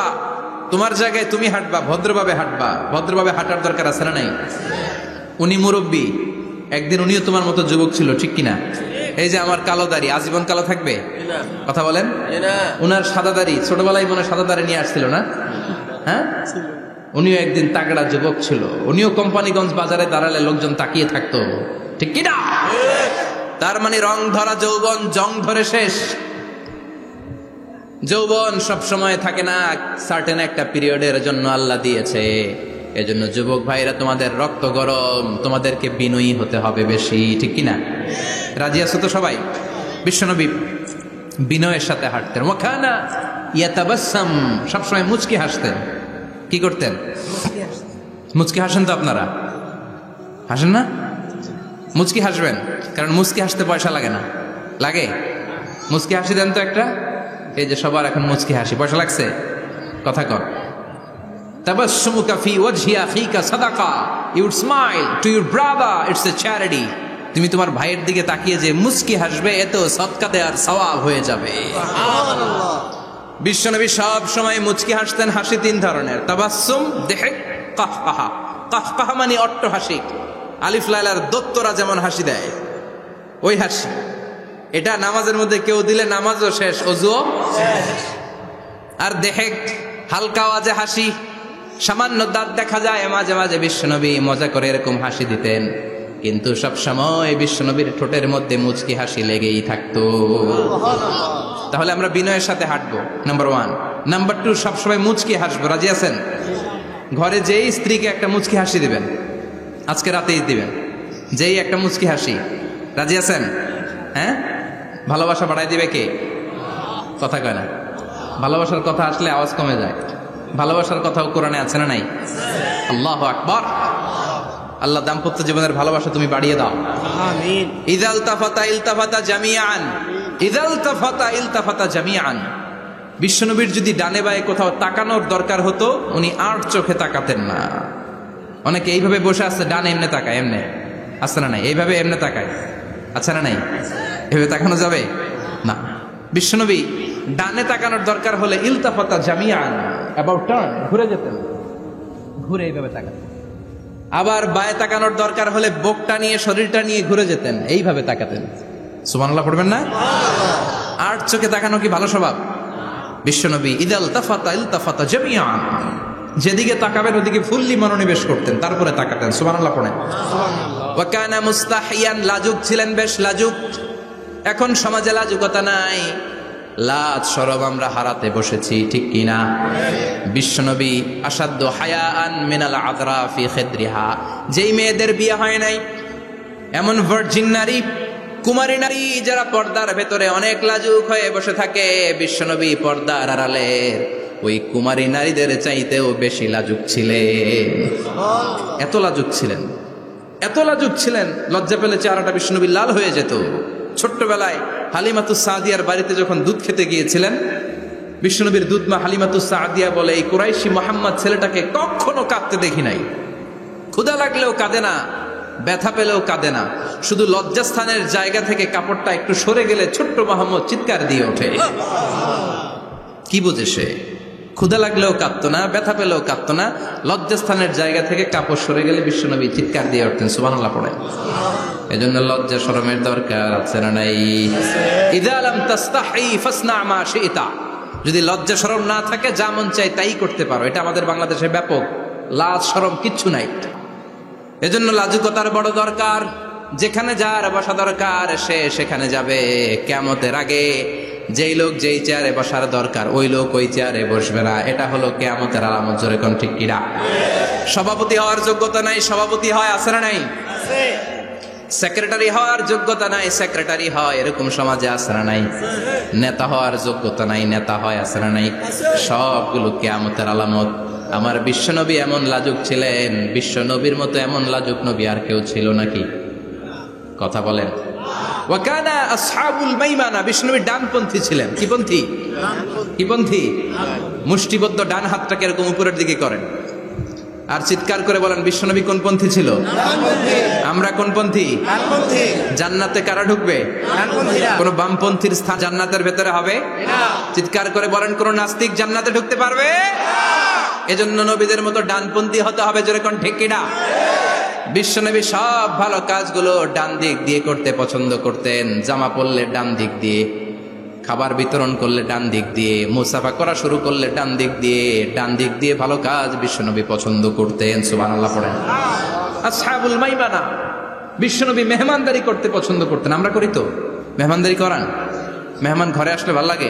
তোমার জায়গায় তুমি হাঁটবা, ভদ্রভাবে হাঁটবা। ভদ্রভাবে হাঁটার দরকার আছে না নাই? উনি মুরব্বী, একদিন উনিও তোমার মতো যুবক ছিল, ঠিক কিনা? এই যে আমার কালো দাড়ি আজীবন কালো থাকবে? কথা বলেন। উনার সাদা দাড়ি ছোটবেলায় মনে সাদা দাড়ি নিয়ে আসছিল না? হ্যাঁ, উনিও একদিন তাগড়া যুবক ছিল, উনিও কোম্পানিগঞ্জ বাজারে দাঁড়ালে লোকজন তাকিয়ে থাকতো, ঠিক কিনা? তার মানে রং ধরা যৌবন জং ধরে শেষ। যৌবন সব সময় থাকে না, সার্টেন একটা পিরিয়ডের জন্য আল্লাহ দিয়েছে। এজন্য যুবক ভাইরা, তোমাদের রক্ত গরম, তোমাদেরকে বিনয়ী হতে হবে বেশি, ঠিক কিনা? রাজি আছো তো সবাই? বিশ্বনবী বিনয়ের সাথে হাঁটতেন। ওয়াকানা ইয়াতাবাসসাম, সবসময় মুচকি হাসতেন। কি করতেন? মুচকি হাসেন তো আপনারা? হাসেন না? মুচকি হাসবেন, কারণ মুচকি হাসতে পয়সা লাগে না। লাগে? মুচকি হাসি দেন তো একটা। এই যে সবার এখন মুচকি হাসি, পয়সা লাগছে? কথা কর। তাবাসসুমুকা ফি ওয়াজহি আখিকা সাদাকা, you would smile to your brother, it's a charity. তুমি তোমার ভাইয়ের দিকে তাকিয়ে যে মুচকি হাসবে, এত সদকা দেওয়ার সওয়াব হয়ে যাবে। বিশ্বনবী সব সময় মুচকি হাসতেন। হাসি 3 ধরনের, তাবাসসুম, দিহক, কাহকাহা। কাহকাহা মানে অট্টহাসি, আলিফ লাইলার দত্তরা যেমন হাসি দেয় ওই হাসি। এটা নামাজের মধ্যে কেউ দিলে নামাজও শেষ, ওযুও শেষ। আর দিহক, হালকা আওয়াজে হাসি, সামান্য দাঁত দেখা যায় মাঝে মাঝে। বিশ্বনবী মজা করে এরকম হাসি দিতেন, কিন্তু সব সময় বিশ্বনবীর ঠোঁটের মধ্যে মুচকি হাসি লেগেই থাকতো। তাহলে আমরা বিনয়ের সাথে হাঁটবো, নাম্বার 1। নাম্বার 2, সবসময় মুচকি হাসবো। রাজি আছেন? ঘরে যেই স্ত্রীকে একটা মুচকি হাসি দিবেন, আজকে রাতেই দিবেন, যেই একটা মুচকি হাসি। রাজি আছেন? হ্যাঁ, ভালোবাসা বাড়াই দিবে কে? কথা কয় না। ভালোবাসার কথা আসলে আওয়াজ কমে যায়। ভালোবাসার কথাও কোরআনে আছে না নাই? আল্লাহু আকবার। আল্লাহ দাম্পত্য জীবনের ভালোবাসা তুমি বাড়িয়ে দাও, আমিন। ইযাল তাফাতা ইলতাফাতা জামিআন, ইযাল তাফাতা ইলতাফাতা জামিআন। বিশ্বনবীর যদি ডানে বায়ে কোথাও তাকানোর দরকার হতো, উনি 8 চোখে তাকাতেন না। অনেকে এইভাবে বসে আছে, ডানে এমনে তাকায়, এমনে আছে না নাই? এইভাবে এমনে তাকায়, আছে না নাই? এভাবে তাকানো যাবে না। বিশ্বনবী ডানে তাকানোর দরকার হলে ইলতাফাতা জামিআন, অ্যাবাউট টার্ন, ঘুরে যেতেন, ঘুরে এইভাবে তাকাতেন। আবার বায়ে তাকানোর দরকার হলে বুকটা নিয়ে, শরীরটা নিয়ে ঘুরে যেতেন, এইভাবে তাকাতেন। সুবহানাল্লাহ পড়বেন না? 8 চোখে তাকানো কি ভালো স্বভাব? বিশ্বনবী ইদাল তাফাতা ইলতাফাতা জামিআন, যেদিকে তাকাবেন ওদিকে ফুললি মনোনিবেশ করতেন, তারপরে তাকাতেন। সুবহানাল্লাহ পড়েন। সুবহানাল্লাহ। ওয়া কানা মুস্তাহিয়ান, লাজুক ছিলেন, বেশ লাজুক। এখন সমাজে লাজুকতা নাই, লাজ শরম আমরা হারাতে বসেছি, ঠিক কিনা? বিশ্বনবী আসাদ্দ হায়াআন মিনাল আযরা ফি খিদরিহা, যেই মেয়েদের বিয়ে হয় নাই, এমন ভার্জিন নারী, কুমারী নারী যারা পর্দার ভেতরে অনেক লাজুক হয়ে বসে থাকে, বিশ্বনবী পর্দার আড়ালে ওই কুমারী নারীদের চাইতেও বেশি লাজুক ছিলেন। এত লাজুক ছিলেন, এত লাজুক ছিলেন, লজ্জা পেলে চেহারাটা বিশ্বনবী লাল হয়ে যেত। ছোট্টবেলায় হালিমাতুস সাদিয়ার বাড়িতে যখন দুধ খেতে গিয়েছিলেন, বিশ্বনবীর দুধমা হালিমাতুস সাদিয়া বলে, এই কুরাইশি মোহাম্মদ ছেলেটাকে কখনো কাঁদতে দেখি নাই। ক্ষুধা লাগলেও কাঁদে না, ব্যথা পেলেও কাঁদে না, শুধু লজ্জাস্থানের জায়গা থেকে কাপড়টা একটু সরে গেলে ছোট্ট মোহাম্মদ চিৎকার দিয়ে ওঠে। কি বোঝে সে? ক্ষুধা লাগলেও কাঁদতো না, ব্যথা পেলেও কাঁদতো না, লজ্জাস্থানের জায়গা থেকে কাপড় সরে গেলে বিশ্বনবী চিৎকার দিয়ে উঠতেন। সুবহানাল্লাহ পড়েন। এজন্য লজ্জা শরমের দরকার আছে না নাই? ইযা লাম তাস্তাহি ফাসনা মা শিতা, যদি লজ্জা শরম না থাকে যা মন চাই তাই করতে পারো। এটা আমাদের বাংলাদেশে ব্যাপক, লাজ শরম কিচ্ছু নাই। এজন্য লাজুকতার বড় দরকার। যেখানে যার বসা দরকার সে সেখানে যাবে। কিয়ামতের আগে যেই লোক যেই চেয়ারে বসার দরকার ওই লোক ওই চেয়ারে বসবে না। এটা হলো কিয়ামতের আলামত। জোরে কোন ঠিক কিনা? সভাপতি হওয়ার যোগ্যতা নাই, সভাপতি হয়, আছে না নাই? সেক্রেটারি হওয়ার যোগ্যতা নাই, সেক্রেটারি হয়, এরকম সমাজে আছে না নাই? নেতা হওয়ার যোগ্যতা নাই, নেতা হয়, আছে না নাই? সবগুলো কিয়ামতের আলামত। আমার বিশ্বনবী এমন লাজুক ছিলেন, বিশ্বনবীর মতো এমন লাজুক নবী আর কেউ ছিল নাকি? কথা বলেন। ওয়া কানা আসহাবুল মাইমানা, বিষ্ণুনবী ডানপন্থী ছিলেন। কি পন্থী? কি পন্থী? মুষ্টিবদ্ধ ডান হাতটাকে এরকম উপরের দিকে করেন আর চিৎকার করে বলেন বিশ্বনবী কোন পন্থী ছিল? আমরা কোন পন্থী? জান্নাতে কারা ঢুকবে? কোন বামপন্থীর স্থান জান্নাতের ভেতরে হবে? চিৎকার করে বলেন কোন নাস্তিক জান্নাতে ঢুকতে পারবে? এজন্য নবীদের মতো ডানপন্থী হতে হবে, যেরকম ঠিক কিনা? বিশ্বনবী সব ভালো কাজগুলো ডান দিক দিয়ে করতে পছন্দ করতেন। জামা পরলে ডান দিক দিয়ে, খাবার বিতরণ করলে ডান দিক দিয়ে, মুসাফা করা শুরু করলে ডান দিক দিয়ে ভালো কাজ বিশ্বনবী পছন্দ করতেন। সুবহানাল্লাহ পড়েন। আসহাবুল মাইমানা, বিশ্বনবী মেহমানদারি করতে পছন্দ করতেন। আমরা করি তো? মেহমানদারি করান? মেহমান ঘরে আসলে ভালো লাগে?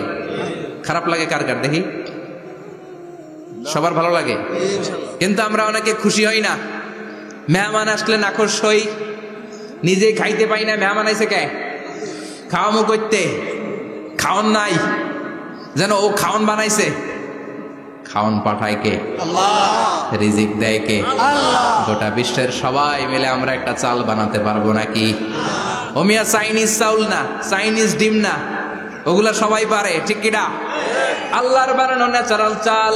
খারাপ লাগে কার কার দেখি? সবার ভালো লাগে, কিন্তু আমরা অনেকে খুশি হই না। মেহমান আসলে নাখোশ হই, নিজে খাইতে পাই না। মেহমান আইছে কে? খাওয়ামু করতে, খাওয়ান নাই, যেন ও খাওয়ান বানাইছে। খাওয়ান পাঠায় কে? আল্লাহ। রিজিক দেয় কে? আল্লাহ। গোটা বিশ্বের সবাই মিলে আমরা একটা চাল বানাতে পারবো নাকি? ও মিয়া চাইনিজ চাউল না, চাইনিজ ডিম না, ওগুলা সবাই পারে, ঠিক কিনা? আল্লাহর বানানো ন্যাচারাল চাল,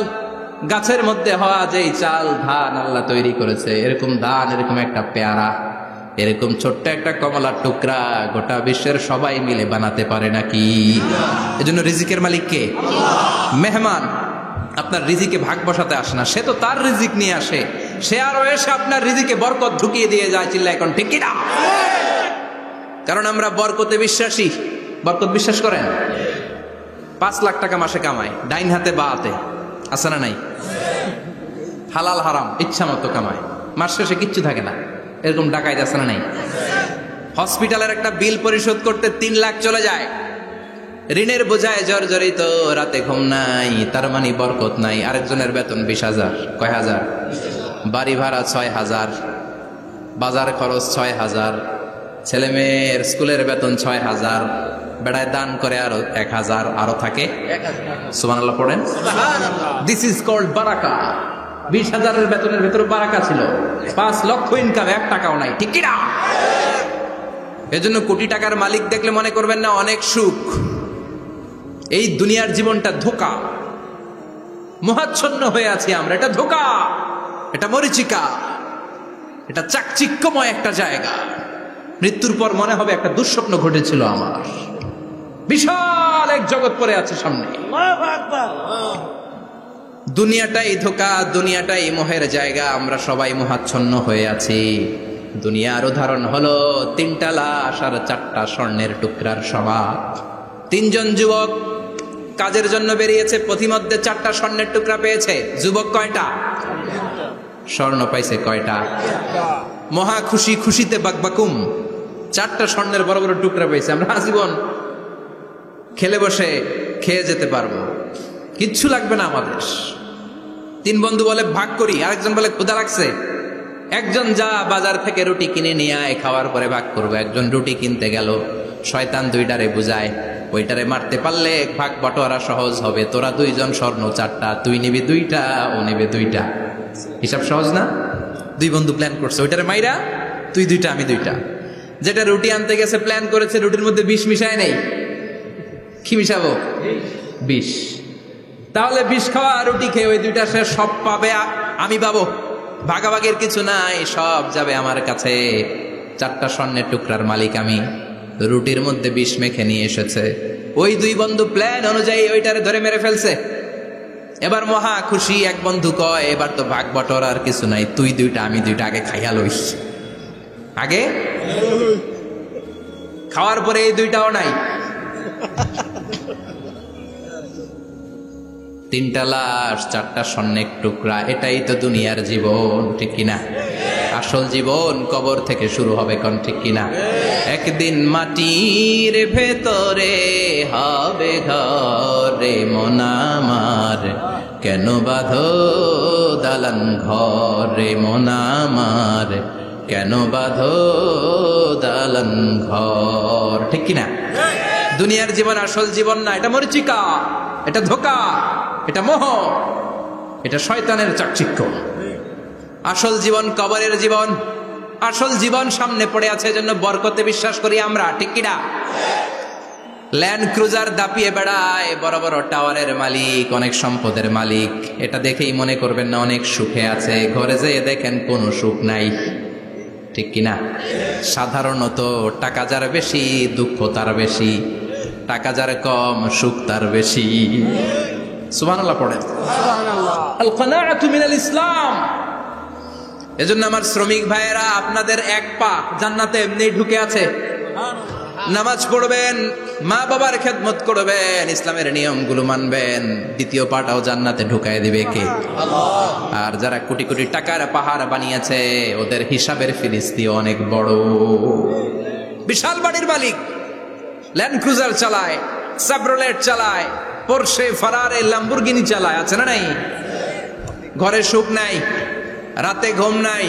গাছের মধ্যে হওয়া যেই চাল, ধান আল্লাহ তৈরি করেছে, এরকম ধান, এরকম একটা পেয়ারা, এরকম ছোট্ট একটা কমলার টুকরা গোটা বিশ্বের সবাই মিলে বানাতে পারে নাকি? এজন্য রিজিকের মালিক কে? মেহমান আপনার রিজিকে ভাগ বসাতে আসে না, সে তো তার রিজিক নিয়ে আসে, সে আরো এসে আপনার রিজিকে বরকত ঢুকিয়ে দিয়ে যায়। চিল্লা এখন ঠিক কিনা? কারণ আমরা বরকতে বিশ্বাসী। বরকত বিশ্বাস করেন? 5 লাখ টাকা মাসে কামায়, ডাইন হাতে বা হাতে, আছে না নাই? হালাল হারাম ইচ্ছা মতো কামায়, মাস শেষে কিচ্ছু থাকে না, এরকম ডাকাইত আছে না নাই? হসপিটালের একটা বিল পরিশোধ করতে 3 লাখ চলে যায়, ঋণের বোঝায় জর্জরিত, রাতে ঘুম নাই, তার মানে বরকত নাই। আরেকজনের বেতন 20,000, কয় হাজার? বাড়ি ভাড়া 6,000, বাজার খরচ 6,000, ছেলে মেয়ের স্কুলের বেতন 6,000, বেড়ায় দান করে আরো 1,000, আরো থাকে। সুবহানাল্লাহ পড়েন। দিস ইজ কল্ড বারাকা। 20,000-এর বেতনের ভেতরে বারাকা ছিল। 5 লক্ষ ইনকাম, 1 টাকাও নাই, ঠিক কিনা? এজন্য কোটি টাকার মালিক দেখলে মনে করবেন না অনেক সুখ। এই দুনিয়ার জীবনটা ধোঁকা, মোহাচ্ছন্ন হয়ে আছি আমরা। এটা ধোঁকা, এটা মরিচিকা, এটা চাকচিক্যময় একটা জায়গা। মৃত্যুর পর মনে হবে একটা দুঃস্বপ্ন ঘটেছিল আমার, বিশাল এক জগৎ পড়ে আছে সামনে। দুনিয়াটাই ধোঁকা, দুনিয়াটাই মোহের জায়গা, আমরা সবাই মোহাচ্ছন্ন হয়ে আছি। দুনিয়ার উদাহরণ হলো 3টা লাশ আর 4টা স্বর্ণের টুকরার সমান। 3 জন যুবক কাজের জন্য বেরিয়েছে, পথিমধ্যে 4টা স্বর্ণের টুকরা পেয়েছে। যুবক কয়টা? স্বর্ণ পাইছে কয়টা? মহা খুশি, খুশিতে বাকবাকুম। 4টা স্বর্ণের বড় বড় টুকরা পেয়েছে। আমরা আজীবন খেলে বসে খেয়ে যেতে পারবো, কিচ্ছু লাগবে না আমাদের। 3 বন্ধু বলে ভাগ করি, আরেকজন বলে ক্ষুধা লাগছে। একজন যা বাজার থেকে রুটি কিনে নিয়ে আয়, খাওয়ার পরে ভাগ করবো। একজন রুটি কিনতে গেল, শয়তান 2টারে বুঝায়, ওইটারে মারতে পারলে ভাগ বটোয়ারা সহজ হবে। তোরা 2 জন স্বর্ণ 4টা, তুই নিবি 2টা, ও নেবে 2টা। হিসাব সহজ না? 2 বন্ধু প্ল্যান করছে, ওইটারে মাইরা তুই 2টা, আমি 2টা। যেটা রুটি আনতে গেছে প্ল্যান করেছে, রুটির মধ্যে বিষ মিশায় নেই। কি মিশাবো? বিষ। তাহলে বিষ খাওয়া রুটি খেয়ে ওই 2টা সে সব পাবে, আমি পাবো। ভাগাভাগির কিছু নাই, সব যাবে আমার কাছে। 4টা স্বর্ণের টুকরার মালিক আমি। রুটির মধ্যে বিষ মেখে নিয়ে এসেছে। ওই 2 বন্ধু প্ল্যান অনুযায়ী ওইটারে ধরে মেরে ফেলছে। এবার মহা খুশি। এক বন্ধু কয়, এবার তো ভাগ বটর আর কিছু নাই, তুই 2টা, আমি 2টা, আগে খাইয়া লইস। আগে খাওয়ার পরে এই 2টাও নাই। 3টা লাশ, 4টা স্বর্ণের টুকরা, এটাই তো দুনিয়ার জীবন, ঠিক কিনা? আসল জীবন কবর থেকে শুরু হবে, কোন ঠিক কিনা? একদিন মাটির ভেতরে হবে ঘরে মন আমার, কেন বাঁধো দালান ঘরে মন আমার, কেন বাঁধো দালান ঘর, ঠিক কিনা? দুনিয়ার জীবন আসল জীবন না, এটা মরিচিকা, এটা ধোঁকা, এটা মোহ, এটা শয়তানের চাকচিক্য। আসল জীবন কবরের জীবন। আসল জীবন সামনে পড়ে আছে, এজন্য বরকতে বিশ্বাস করি আমরা, ঠিক কিনা? ল্যান্ড ক্রুজার দাপিয়ে বেড়ায়, বড় বড় টাওয়ারের মালিক, অনেক সম্পদের মালিক। এটা দেখেই মনে করবেন না অনেক সুখে আছে, ঘরে যেয়ে দেখেন কোনো সুখ নাই, ঠিক কিনা? সাধারণত টাকা যার বেশি দুঃখ তার বেশি, টাকা যার কম সুখ তার বেশি। সুবহানাল্লাহ পড়েন। আল কানাআতু মিনাল ইসলাম। এজন্য আমার শ্রমিক ভাইয়েরা, আপনাদের এক পা জান্নাতে এমনি ঢুকে আছে। নামাজ পড়বেন, মা বাবার খেদমত করবেন, ইসলামের নিয়মগুলো মানবেন, দ্বিতীয় পাটাও জান্নাতে ঢুকায় দিবে কে? আল্লাহ। আর যারা কোটি কোটি টাকার পাহাড় বানিয়েছে, ওদের হিসাবের ফিরিস্তি অনেক বড়। বিশাল বাড়ির মালিক, ল্যান্ড ক্রুজার চালায়, সাবরোলেট চালায়, পোরশে, ফারারে, ল্যাম্বরগিনি চালায়, আছে না নাই? ঘরে সুখ নাই, রাতে ঘুম নাই,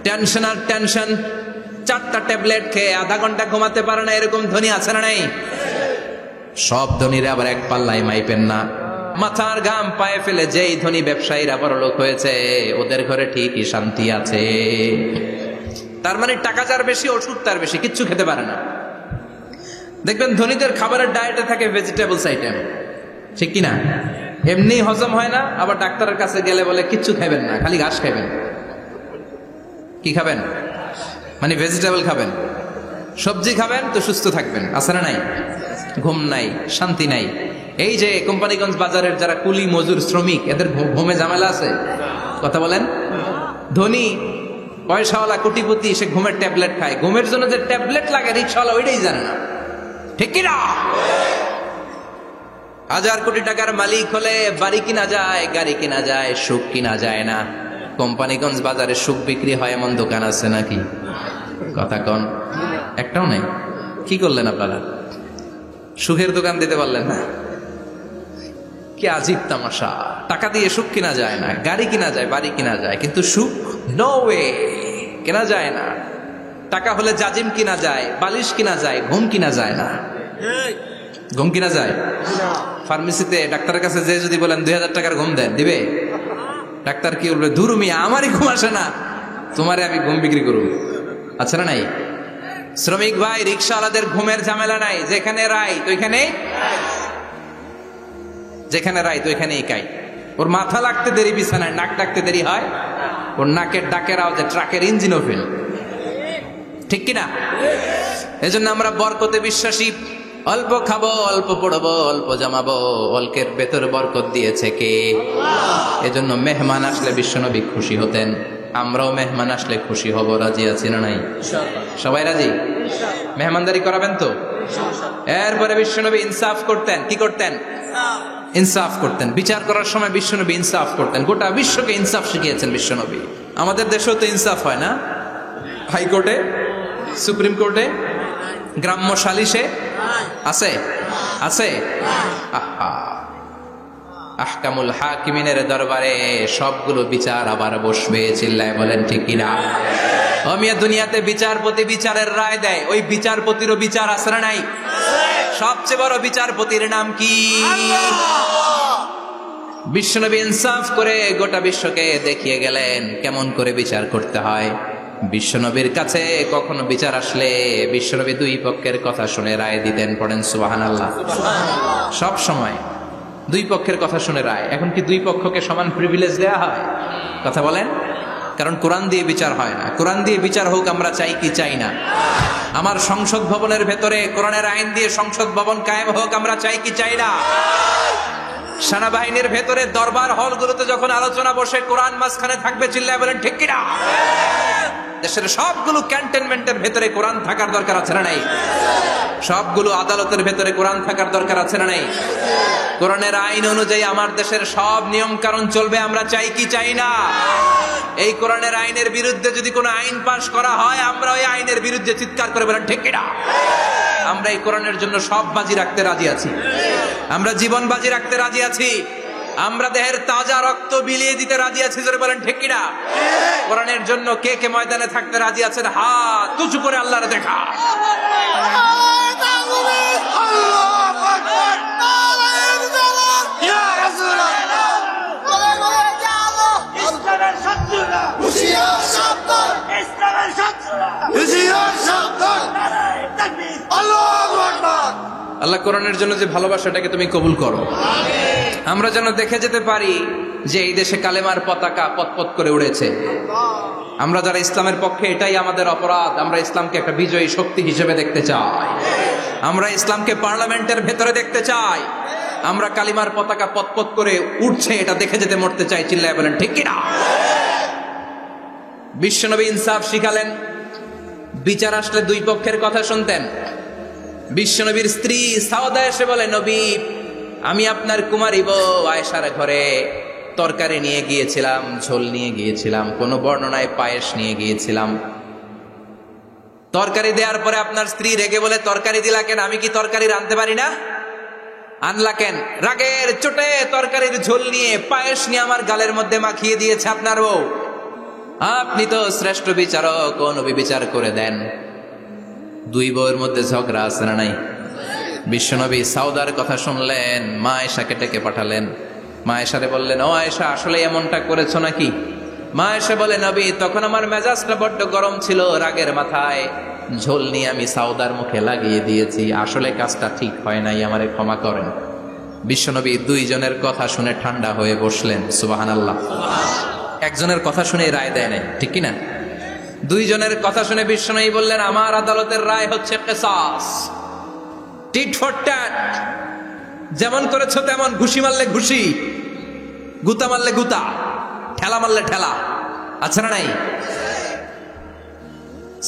টেনশন আর টেনশন। 4টা ট্যাবলেট খেয়ে আধা ঘন্টা ঘুমাতে পারে না, এরকম ধনী আছে না নাই? সব ধনীরা আবার এক পাল্লায় মাইপেন না। মাথার ঘাম পায়ে ফেলে যেই ধনী ব্যবসায়ীরা বড়লোক হয়েছে, ওদের ঘরে ঠিকই শান্তি আছে। তার মানে টাকা যার বেশি, ওষুধ তার বেশি, কিচ্ছু খেতে পারে না। দেখবেন ধনীদের খাবারের ডায়েটে থাকে ভেজিটেবলস আইটেম, ঠিক কিনা? এমনি হজম হয় না, আবার ডাক্তারের কাছে গেলে বলে কিচ্ছু খাবেন না, খালি ঘাস খাবেন। কি খাবেন? মানে ভেজিটেবল খাবেন, সবজি খাবেন তো সুস্থ থাকবেন, আছে না নাই? ঘুম নাই, শান্তি নাই। এই যে কোম্পানিগঞ্জ বাজারের যারা কুলি মজুর শ্রমিক, এদের ঘুমে ঝামেলা আছে? কথা বলেন। ধনী পয়সাওয়ালা কোটিপতি, সে ঘুমের ট্যাবলেট খায়। ঘুমের জন্য যে ট্যাবলেট লাগে রিক্সাওয়ালা ওইটাই জানে না, ঠিক কিনা? 1000 কোটি টাকার মালিক হলে বাড়ি কিনা যায়, গাড়ি কিনা যায়, সুখ কিনা যায় না। কোম্পানিগঞ্জ বাজারে সুখ বিক্রি হয় এমন দোকান আছে নাকি? কথা কন, একটাও নেই। কি করলেন আপনারা? সুখের দোকান দিতে পারলেন না? কি আজীব তামাশা! টাকা দিয়ে সুখ কিনা যায় না, গাড়ি কিনা যায়, বাড়ি কিনা যায়, কিন্তু সুখ নো ওয়ে, কেনা যায় না। টাকা হলে জাজিম কিনা যায়, বালিশ কিনা যায়, ঘুম কিনা যায় না। ঘুম কিনা যায়? ফার্মেসিতে ডাক্তারের কাছে যে যদি বলেন 2000 টাকার ঘুম দেন, দিবে? ডাক্তার কি বলবে? ধুর মিয়া, আমারই ঘুম আসে না, তোমারে আমি ঘুম বিক্রি করব। আচ্ছা না নাই? শ্রমিক ভাই, রিক্সাওয়ালাদের ঘুমের ঝামেলা নাই। যেখানে রাই তো ওইখানে, যেখানে রাই তো ওইখানেই কাই। ওর মাথা লাগতে দেরি বিছানায়, নাক ডাকতে দেরি হয়, ওর নাকের ডাকের আওয়াজে ট্রাকের ইঞ্জিনও ফেল, ঠিক কিনা? এজন্য আমরা বরকতে বিশ্বাসী। অল্প খাবো, অল্প পড়বো, অল্প জমাবো, অল্পের ভেতর বরকত দিয়েছে কে? এজন্য মেহমান আসলে বিশ্বনবী খুশি হতেন, আমরাও মেহমান আসলে খুশি হব। রাজি আছি না নাই? সবাই রাজি? মেহমানদারি করাবেন তো? এরপরে বিশ্বনবী ইনসাফ করতেন। কি করতেন? ইনসাফ করতেন। বিচার করার সময় বিশ্বনবী ইনসাফ করতেন। গোটা বিশ্বকে ইনসাফ শিখিয়েছেন বিশ্বনবী। আমাদের দেশেও তো ইনসাফ হয় না? হাইকোর্টে, সুপ্রিম কোর্টে, গ্রাম্য সালিশে আছে, আছে। আহকামুল হাকিমিনের দরবারে সবগুলো বিচার আবার বসবে। চিল্লায় বলেন ঠিক কিনা? আমিয়া দুনিয়াতে বিচারপতি বিচারের রায় দেয়, ওই বিচারপতিরও বিচার আছে না নাই? সবচেয়ে বড় বিচারপতির নাম কি? বিশ্বনবী ইনসাফ করে গোটা বিশ্বকে দেখিয়ে গেলেন কেমন করে বিচার করতে হয়। বিশ্বনবীর কাছে কখনো বিচার আসলে বিশ্বনবী দুই পক্ষের কথা শুনে রায় দিতেন। পড়েন সুবহানাল্লাহ। সব সময় দুই পক্ষের কথা শুনে রায়। এখন কি দুই পক্ষকে সমান প্রিভিলেজ দেয়া হয়? কথা বলেন। কারণ কোরআন দিয়ে বিচার হয় না। কোরআন দিয়ে বিচার হোক আমরা চাই কি চাই না? আমার সংসদ ভবনের ভেতরে কোরআনের আইন দিয়ে সংসদ ভবন কায়েম হোক আমরা চাই কি চাই না? সেনাবাহিনীর ভেতরে দরবার হলগুলোতে যখন আলোচনা বসে কোরআন মাঝখানে থাকবে। চিল্লায় বলেন ঠিক কিনা? দেশের সবগুলো ক্যান্টনমেন্টের ভেতরে কোরআন থাকার দরকার আছে না নাই? সবগুলো আদালতের ভেতরে কোরআন থাকার দরকার আছে না নাই? কোরআনের আইন অনুযায়ী আমার দেশের সব নিয়ম কানুন চলবে আমরা চাই কি চাই না? এই কোরআনের আইনের বিরুদ্ধে যদি কোনো আইন পাশ করা হয় আমরা ওই আইনের বিরুদ্ধে চিৎকার করে বলেন ঠিক কিনা? আমরা এই কোরআনের জন্য সব বাজি রাখতে রাজি আছি। আমরা জীবন বাজি রাখতে রাজি আছি। আমরা দেহের তাজা রক্ত বিলিয়ে দিতে রাজি আছি। জোরে বলেন ঠিক কিনা? কোরআনের জন্য কে কে ময়দানে থাকতে রাজি আছেন? হাত উঁচু করে আল্লাহর দেখা। ইসলামের আল্লাহ কোরআনের জন্য যে ভালোবাসাটাকে তুমি কবুল করো। আমরা যেন দেখে যেতে পারি যে এই দেশে কালেমার পতাকা পতপত করে উড়েছে। আমরা যারা ইসলামের পক্ষে, এটাই আমাদের অপরাধ। আমরা ইসলামকে একটা বিজয়ী শক্তি হিসেবে দেখতে চাই। আমরা ইসলামকে পার্লামেন্টের ভেতরে দেখতে চাই। আমরা কালিমার পতাকা পতপত করে উঠছে এটা দেখে যেতে মরতে চাই। চিল্লায় বলেন ঠিক কিনা? বিশ্বনবী ইনসাফ শিখালেন। বিচার আসলে দুই পক্ষের কথা শুনতেন। বিশ্বনবীর স্ত্রী সাউদা এসে বলে, নবী, আমি আপনার কুমারী বউ আয়েশার ঘরে তরকারি নিয়ে গিয়েছিলাম, ঝোল নিয়ে গিয়েছিলাম, কোন বর্ণনায় পায়েস নিয়ে গিয়েছিলাম। তরকারি দেওয়ার পরে আপনার স্ত্রী রেগে বলে, তরকারি দিলা কেন? আমি কি তরকারি রাঁধতে পারি না? আনলা কেন? রাগের চোটে তরকারির ঝোল নিয়ে পায়েস নিয়ে আমার গালের মধ্যে মাখিয়ে দিয়েছে আপনার বউ। আপনি তো শ্রেষ্ঠ বিচারক, ও নবী বিচার করে দেন। দুই বউয়ের মধ্যে ঝগড়া আছে না নাই? বিশ্বনবী সাউদার কথা শুনলেন, মা আয়েশাকে ডেকে পাঠালেন। মা আয়েশারে বললেন, ও আয়েশা, আসলে এমনটা করেছো নাকি? মা আয়েশা বলে, নবী, তখন আমার মেজাজটা বড্ড গরম ছিল, রাগের মাথায় ঝোল নিয়ে আমি সাউদার মুখে লাগিয়ে দিয়েছি। আসলে কাজটা ঠিক হয় নাই, আমারে ক্ষমা করেন। বিশ্বনবী দুইজনের কথা শুনে ঠান্ডা হয়ে বসলেন। সুবহানাল্লাহ। একজনের কথা শুনে রায় দেয় নাই, ঠিক কিনা? দুইজনের কথা শুনে বিশ্বনবী বললেন, আমার আদালতের রায় হচ্ছে কিসাস, টিট ফর ট্যাট। যেমন করেছো তেমন, ঘুষি মারলে ঘুষি, গুতা মারলে গুতা, ঠেলা মারলে ঠেলা। আচ্ছা না নাই?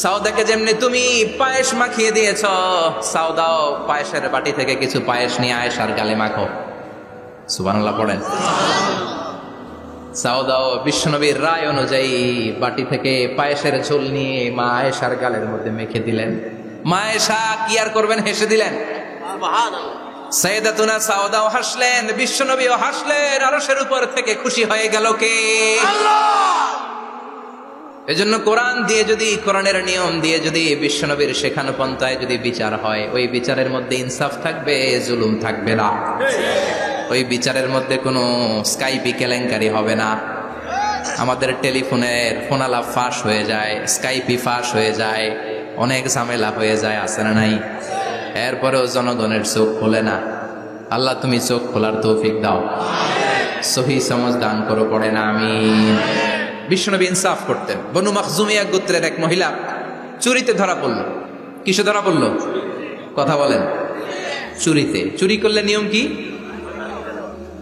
সাউদাকে যেমনি তুমি পায়েস মাখিয়ে দিয়েছ, সাউদাও পায়েসের বাটি থেকে কিছু পায়েস নিয়ে আয়েশার গালে মাখো। সুবহানাল্লাহ পড়েন। সাউদাও বিশ্বনবীর রায় অনুযায়ী বাটি থেকে পায়েসের ঝোল নিয়ে মা আয়েশার গালের মধ্যে মেখে দিলেন। মা আয়েশা কি আর করবেন, হেসে দিলেন। সাইয়েদাতুনা সাউদাও হাসলেন, বিশ্বনবীও হাসলেন। আরশের উপর থেকে খুশি হয়ে গেল কে? আল্লাহ। এজন্য কোরআন দিয়ে যদি, কোরআনের নিয়ম দিয়ে যদি, বিশ্বনবীর শেখানো পন্থায় যদি বিচার হয়, ওই বিচারের মধ্যে ইনসাফ থাকবে, জুলুম থাকবে না। ওই বিচারের মধ্যে কোনো স্কাইপি কেলেঙ্কারি হবে না। আমাদের টেলিফোনের ফোনালাপ ফাঁস হয়ে যায়, স্কাইপি ফাঁস হয়ে যায়, অনেক ঝামেলা হয়ে যায়, আছে না নাই? এরপরেও জনগণের চোখ খোলে না। আল্লাহ তুমি চোখ খোলার তৌফিক দাও, সহি সমঝ দান করো, পড়ে না আমিন। বিশ্বনবী ইনসাফ করতেন। বনু মাখজুমিয়া গোত্রের এক মহিলা চুরিতে ধরা পড়ল। কিসে ধরা পড়ল? কথা বলেন। চুরিতে। চুরি করলে নিয়ম কি?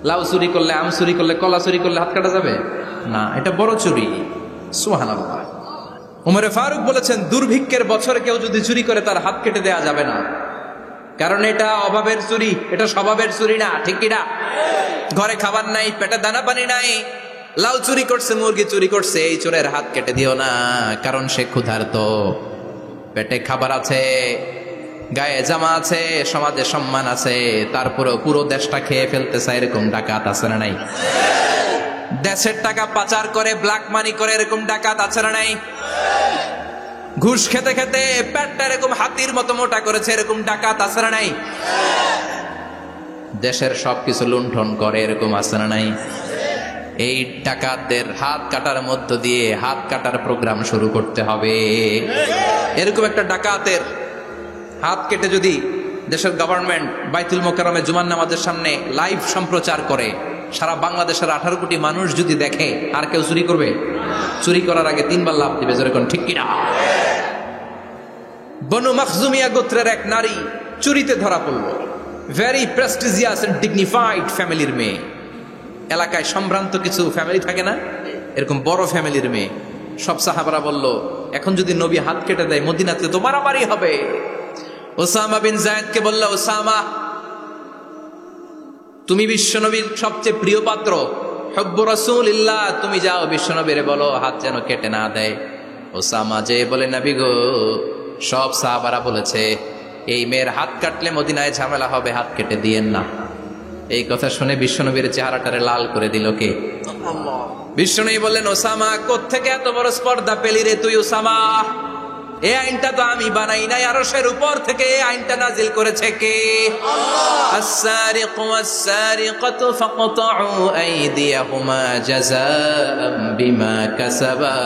লাউ চুরি করলে, আম চুরি করলে, কলা চুরি করলে হাত কাটা যাবে না, এটা বড় চুরি। সুবহানাল্লাহ। উমরে ফারুক বলেছেন, দুর্ভিক্ষের বছরে কেউ যদি চুরি করে তার হাত কেটে দেয়া যাবে না, কারণ এটা অভাবের চুরি, এটা স্বভাবের চুরি না, ঠিক কিনা? ঘরে খাবার নাই, পেটে দানা পানি নাই, লাউ চুরি করছে, মুরগি চুরি করছে, এই চোরের হাত কেটে দিও না, কারণ সে ক্ষুধার্ত, পেটে খাবার আছে, গায়ে জামা আছে, সমাজে সম্মান আছে, তারপরেও পুরো দেশটা খেয়ে ফেলতে চায়, এরকম ডাকাত আছে না নাই? দেশের টাকা পাচার করে, ব্ল্যাক মানি করে, এরকম ডাকাত আছে না নাই? ঘুষ খেতে খেতে পেটটা এরকম হাতির মতো মোটা করেছে, এরকম ডাকাত আছে না নাই? দেশের সবকিছু লুণ্ঠন করে, এরকম আছে না নাই? এই ডাকাতদের হাত কাটার মধ্য দিয়ে হাত কাটার প্রোগ্রাম শুরু করতে হবে। এরকম একটা ডাকাতের হাত কেটে যদি দেশের গভর্নমেন্ট বাইতুল মোকাররমে জুমার নামাজের সামনে লাইভ সম্প্রচার করে, সারা বাংলাদেশের 18 কোটি মানুষ যদি দেখে, আর কেউ চুরি করবে? চুরি করার আগে 3 বার লাভ দিবে, যেরকম ঠিক কিনা? বনু মাখজুমিয়া গোত্রের এক নারী চুরিতে ধরা পড়ল। ভেরি প্রেস্টিজিয়াস এন্ড ডিগনিফাইড ফ্যামিলির মেয়ে। এলাকায় সম্ভ্রান্ত কিছু ফ্যামিলি থাকে না, এরকম বড় ফ্যামিলির মেয়ে। সব সাহাবারা বলল, এখন যদি নবী হাত কেটে দেয় মদিনাতে তো মারামারি হবে। ওসামা বিন যায়েদকে বলল, ওসামা, তুমি বিশ্বনবীর সবচেয়ে প্রিয় পাত্র, হুব্বু রাসূলিল্লাহ, তুমি যাও বিশ্বনবীরে বলো হাত যেন কেটে না দেয়। ওসামা যে বলে, নবী গো, সব সাহাবারা বলেছে এই মেয়ের হাত কাটলে মদিনায় ঝামেলা হবে, হাত কেটে দিয়েন না। এই কথা শুনে বিশ্বনবীর চেহারাটারে লাল করে দিল কে? বিশ্বনবী বললেন, ওসামা, কোত্থেকে এত বড় স্পর্ধা পেলি রে তুই? ওসামা, এই আইনটা তো আমি বানাই নাই, আরশের উপর থেকে এই আইনটা নাজিল করেছে কে? আল্লাহ। আস-সারিকু ওয়াস-সারিকাতু ফাকতাউ আইদিয়াহুমা জাযাআম বিমা কাসাবা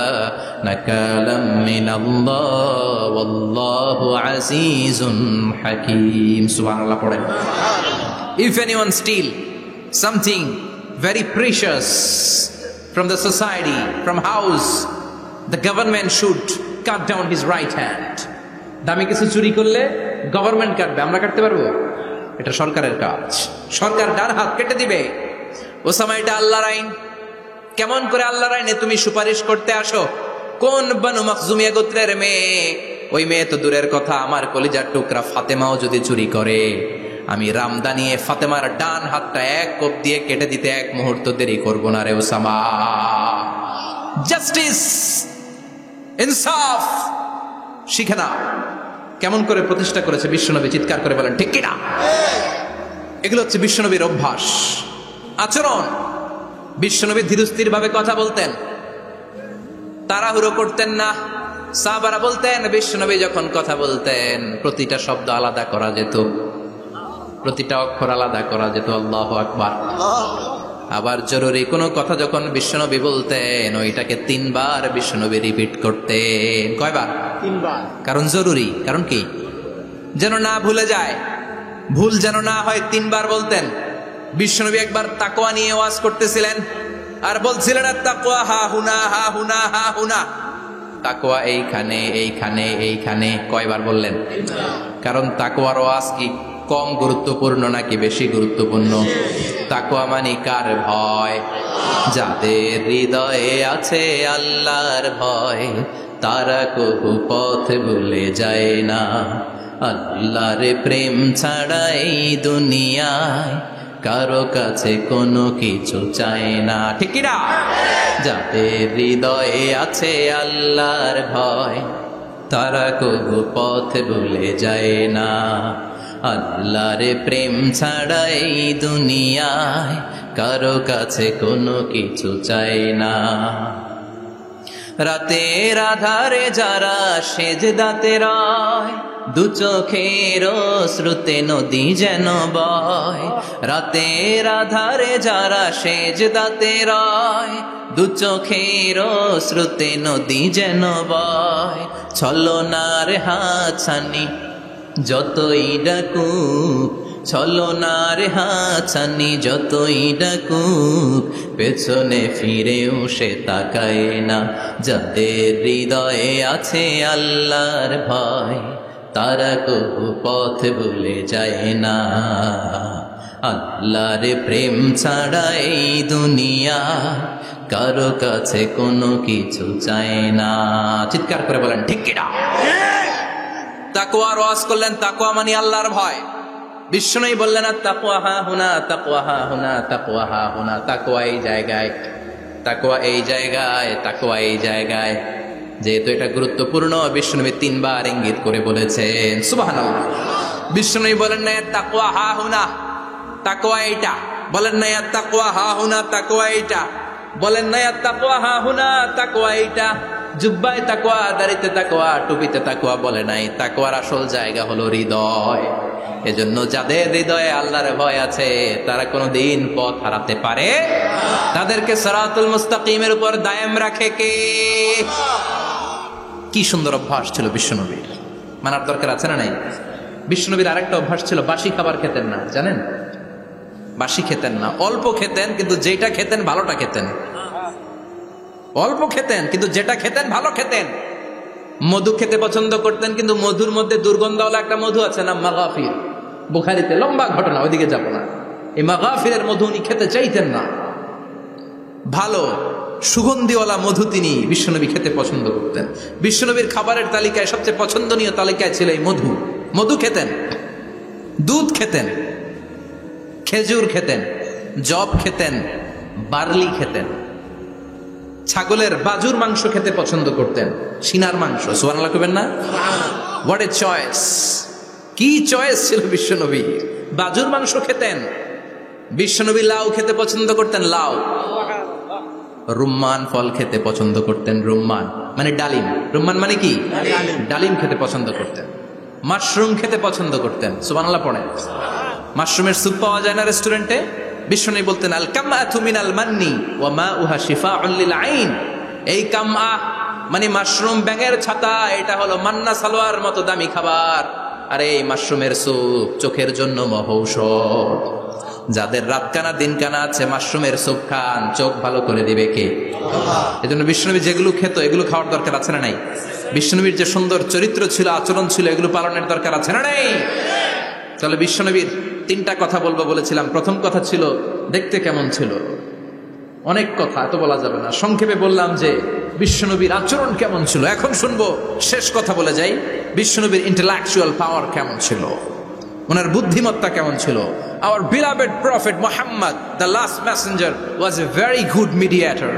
নাকালাম মিনাল্লাহ ওয়াল্লাহু আজিজুন হাকীম। সুবহানাল্লাহ পড়েন। If anyone steal something very precious from the society, from house, the government should cut down his right hand. দামি কিছু চুরি করলে গভর্নমেন্ট কাটবে, আমরা কাটতে পারবো? এটা সরকারের কাজ, সরকার ডান হাত কেটে দিবে। ওসামা, এটা আল্লাহর আইন। কেমন করে আল্লাহর আইনে তুমি সুপারিশ করতে আসো? কোন বনু মখজুমিয়া গোত্রের মেয়ে? ওই মেয়ে তো দূরের কথা, আমার কলিজার টুকরা ফাতেমাও যদি চুরি করে, আমি রামদানিয়ে ফাতেমার ডান হাতটা এক কোপ দিয়ে কেটে দিতে এক মুহূর্ত দেরি করব না রে ওসামা। জাস্টিস, ইনসাফ শিখে না। কেমন করে প্রতিষ্ঠা করেছে বিশ্বনবী, চিৎকার করে বলেন ঠিক কিনা? এগুলো হচ্ছে বিশ্বনবীর অভ্যাস, আচরণ। বিশ্বনবী ধীরস্থির ভাবে কথা বলতেন, তাড়াহুড়ো করতেন না। সাহাবারা বলতেন বিশ্বনবী যখন কথা বলতেন প্রতিটা শব্দ আলাদা করা যেত, প্রতিটা অক্ষর আলাদা করা যেত। আল্লাহু আকবার। আবার জরুরি কোনো কথা যখন বিশ্বনবী বলতেন ওইটাকে 3 বার বিশ্বনবী রিপিট করতেন। কয়বার? 3 বার। কারণ জরুরি। কারণ কি? যেন না ভুলে যায়, ভুল যেন না হয়, 3 বার বলতেন। বিশ্বনবী একবার তাকওয়া নিয়ে ওয়াজ করতেছিলেন আর বলছিলেন তাকওয়া হা হুনা হা হুনা হা হুনা। তাকওয়া এইখানে এইখানে এইখানে। কয়বার বললেন? কারণ তাকওয়ার ওয়াজ কি কম গুরুত্বপূর্ণ নাকি বেশি গুরুত্বপূর্ণ? তাকওয়া মানে কার ভয়? যাদের হৃদয়ে আছে আল্লাহর ভয় তারা কবু পথ ভুলে যায় না। আল্লাহর প্রেম ছাড়া এই দুনিয়ায় কারো কাছে কোনো কিছু চায় না। ঠিক কি না? যাদের হৃদয়ে আছে আল্লাহর ভয় তারা কবু পথ ভুলে যায় না। আল্লাহর প্রেম ছাড়া এই দুনিয়ায় কারো কাছে কোনো কিছু চায় না। রাতের আধারে যারা সেজদাতে রয় দু চোখের শ্রুতে নদী যেন বয়। রাতের আধারে যারা সেজদাতে রয় দু চোখের শ্রুতে নদী যেন বয়। ছলনার হাতছানি যতই ডাকুক, ছলনার হাতছানি যতই ডাকুক, পেছনে ফিরেও সে তাকায় না। যাদের হৃদয়ে আছে আল্লাহর ভয় তারা কবু পথ ভুলে যায় না। আল্লাহর প্রেম ছাড়া এই দুনিয়া কারো কাছে কোনো কিছু চায় না। চিৎকার করে বলেন ঠিক কিনা? তাকওয়ার ওয়াজ করলেন, তাকওয়া মানে আল্লাহর ভয়। বিষ্ণুই বললেন তাকওয়া হা হুনা, তাকওয়া হা হুনা, তাকওয়া হা হুনা। তাকওয়া এই জায়গায়, তাকওয়া এই জায়গায়, তাকওয়া এই জায়গায়। যেহেতু এটা গুরুত্বপূর্ণ বিষ্ণুনবী 3 বার ইঙ্গিত করে বলেছেন। সুবহানাল্লাহ। বিষ্ণুই বলেন না তাকওয়া হা হুনা, তাকওয়া এইটা। বলেন না তাকওয়া হা হুনা, তাকওয়া এইটা। বলেন না তাকওয়া হা হুনা, তাকওয়া এইটা। জুব্বায় তাকওয়া, দাড়িতে তাকওয়া, টুপিতে তাকওয়া বলে নাই। তাকওয়ার আসল জায়গা হলো হৃদয়। এজন্য যাদের হৃদয়ে আল্লাহর ভয় আছে তারা কোনোদিন পথ হারাতে পারে। তাদেরকে সিরাতুল মুস্তাকিমের উপর দায়েম রাখে কে? কি সুন্দর অভ্যাস ছিল বিশ্বনবীর, মানার দরকার আছে না নাই? বিশ্বনবীর আরেকটা অভ্যাস ছিল, বাসি খাবার খেতেন না। জানেন? বাসি খেতেন না, অল্প খেতেন, কিন্তু যেটা খেতেন ভালোটা খেতেন। অল্প খেতেন কিন্তু যেটা খেতেন ভালো খেতেন। মধু খেতে পছন্দ করতেন, কিন্তু মধুর মধ্যে দুর্গন্ধওয়ালা একটা মধু আছে না, মাগাফির। বুখারীতে লম্বা ঘটনা, ওইদিকে যাব না। এই মাগাফিরের মধু উনি খেতে চাইতেন না। ভালো সুগন্ধিওয়ালা মধু তিনি বিশ্বনবী খেতে পছন্দ করতেন। বিশ্বনবীর খাবারের তালিকায় সবচেয়ে পছন্দনীয় তালিকায় ছিল এই মধু। মধু খেতেন, দুধ খেতেন, খেজুর খেতেন, জব খেতেন, বার্লি খেতেন, ছাগলের বাজুর মাংস খেতে পছন্দ করতেন, সিনার মাংস। সুবহানাল্লাহ কইবেন না? What a choice! কি চয়েস ছিল বিশ্বনবী! বাজুর মাংস খেতেন। বিশ্বনবী লাউ খেতে পছন্দ করতেন, লাউ। রুম্মান ফল খেতে পছন্দ করতেন, রুম্মান। মানে ডালিম, রুম্মান মানে কি? ডালিম খেতে পছন্দ করতেন, মাশরুম খেতে পছন্দ করতেন। সুবহানাল্লাহ পড়েন। মাশরুমের স্যুপ পাওয়া যায় না রেস্টুরেন্টে? বিশ্বনবী বলতেন আল কামআতু মিনাল মান্নি ওয়া মাউহা শিফাউন লিল আইন। এই কামআ মানে মাশরুম, ব্যাঙের ছাতা, এটা হলো মান্না সালোয়ার মতো দামি খাবার। আর এই মাশরুমের স্যুপ চোখের জন্য মহৌষধ। যাদের রাত কানা দিন কানা আছে, মাশরুমের স্যুপ খান, চোখ ভালো করে দিবে কে? এজন্য বিশ্বনবী যেগুলো খেত এগুলো খাওয়ার দরকার আছে না নাই? বিশ্বনবীর যে সুন্দর চরিত্র ছিল, আচরণ ছিল, এগুলো পালনের দরকার আছে না নাই? তাহলে বিশ্বনবীর তিনটা কথা বলবো বলেছিলাম। প্রথম কথা ছিল দেখতে কেমন ছিল। অনেক কথা এত বলা যাবে না, সংক্ষেপে বললাম যে বিশ্বনবীর আচরণ কেমন ছিল। এখন শুনবো, শেষ কথা বলে যাই, বিশ্বনবীর ইন্টেলেকচুয়াল পাওয়ার কেমন ছিল, ওনার বুদ্ধিমত্তা কেমন ছিল। Our beloved prophet Muhammad, the last messenger, was a very good mediator.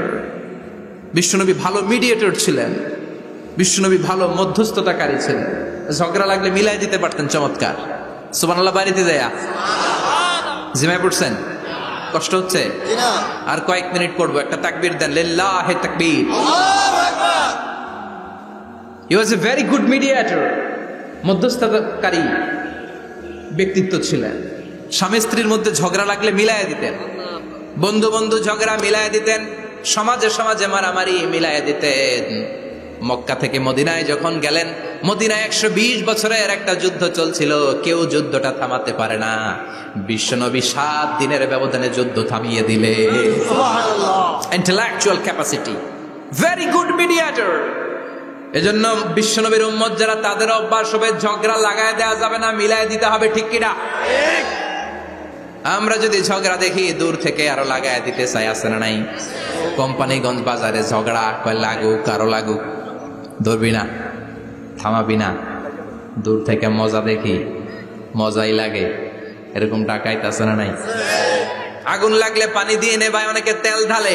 বিশ্বনবী ভালো মিডিয়েটর ছিলেন, বিশ্বনবী ভালো মধ্যস্থতাকারী ছিলেন। ঝগড়া লাগলে মিলাই দিতে পারতেন চমৎকার। সুবহানাল্লাহ বাড়িতে দেয়া জিমায় পড়ছেন? কষ্ট হচ্ছে? আর কয়েক মিনিট পড়বো, একটা তাকবীর দেন, লিল্লাহি তাকবীর। He was a very good mediator, মধ্যস্থতাকারী ব্যক্তিত্ব ছিলেন। স্বামী স্ত্রীর মধ্যে ঝগড়া লাগলে মিলাইয়া দিতেন, বন্ধু বন্ধু ঝগড়া মিলাইয়া দিতেন, সমাজে সমাজে মারামারি মিলাইয়া দিতেন। মক্কা থেকে মদিনায় যখন গেলেন, মদিনায় 120 বছরের একটা যুদ্ধ চলছিল, কেউ যুদ্ধটা থামাতে পারে না। বিশ্বনবী 7 দিনের ব্যবধানে যুদ্ধ থামিয়ে দিলে। Intellectual capacity, very good mediator. এজন্য বিশ্বনবীর উম্মত যারা, তাদের অভ্যাস হবে ঝগড়া লাগায় দেওয়া যাবে না, মিলায় দিতে হবে। ঠিক কিনা? আমরা যদি ঝগড়া দেখি দূর থেকে আরো লাগায় দিতে চাই, আছে না নাই? কোম্পানিগঞ্জ বাজারে ঝগড়া, কয় লাগুক আরো লাগুক, ধরবি না, থামাবি না। দূর থেকে মজা দেখি, মজাই লাগে, এরকম ডাকাইতে আছে না নাই? আগুন লাগলে পানি দিয়ে নেবায়, অনেকে তেল ঢালে,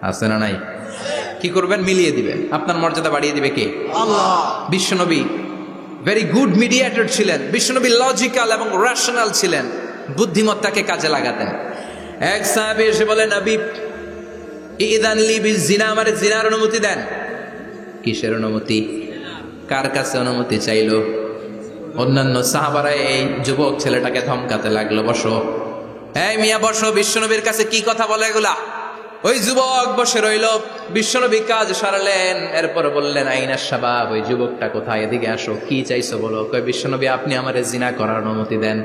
আছে না নাই? কি করবেন? মিলিয়ে দিবেন। আপনার মর্যাদা বাড়িয়ে দিবে কে? আল্লাহ। বিশ্বনবী ভেরি গুড মিডিয়েটর ছিলেন। বিশ্বনবী লজিক্যাল এবং রেশনাল ছিলেন, বুদ্ধিমত্তাকে কাজে লাগাতেন। এক সাহাবী এসে বলে, নবী ইদান লি বিজিনা, আমারে জিনার অনুমতি দেন। কিসের অনুমতি? কার কাছে অনুমতি চাইলো? অন্যান্য সাহাবারা এই যুবক ছেলেটাকে ধমকাতে লাগলো, বসো, এই মিয়া বসো, বিশ্বনবীর কাছে কি কথা বলে এগুলা? ওই যুবক বসে রইল। বিশ্বনবী কাজ সারালেন, এরপর বললেন, আইনা শাবাব, ওই যুবকটা কোথায়, এদিকে আসো, কি চাইছো বলো। কয়, বিশ্বনবী আপনি আমারে জিনা করার অনুমতি দেন।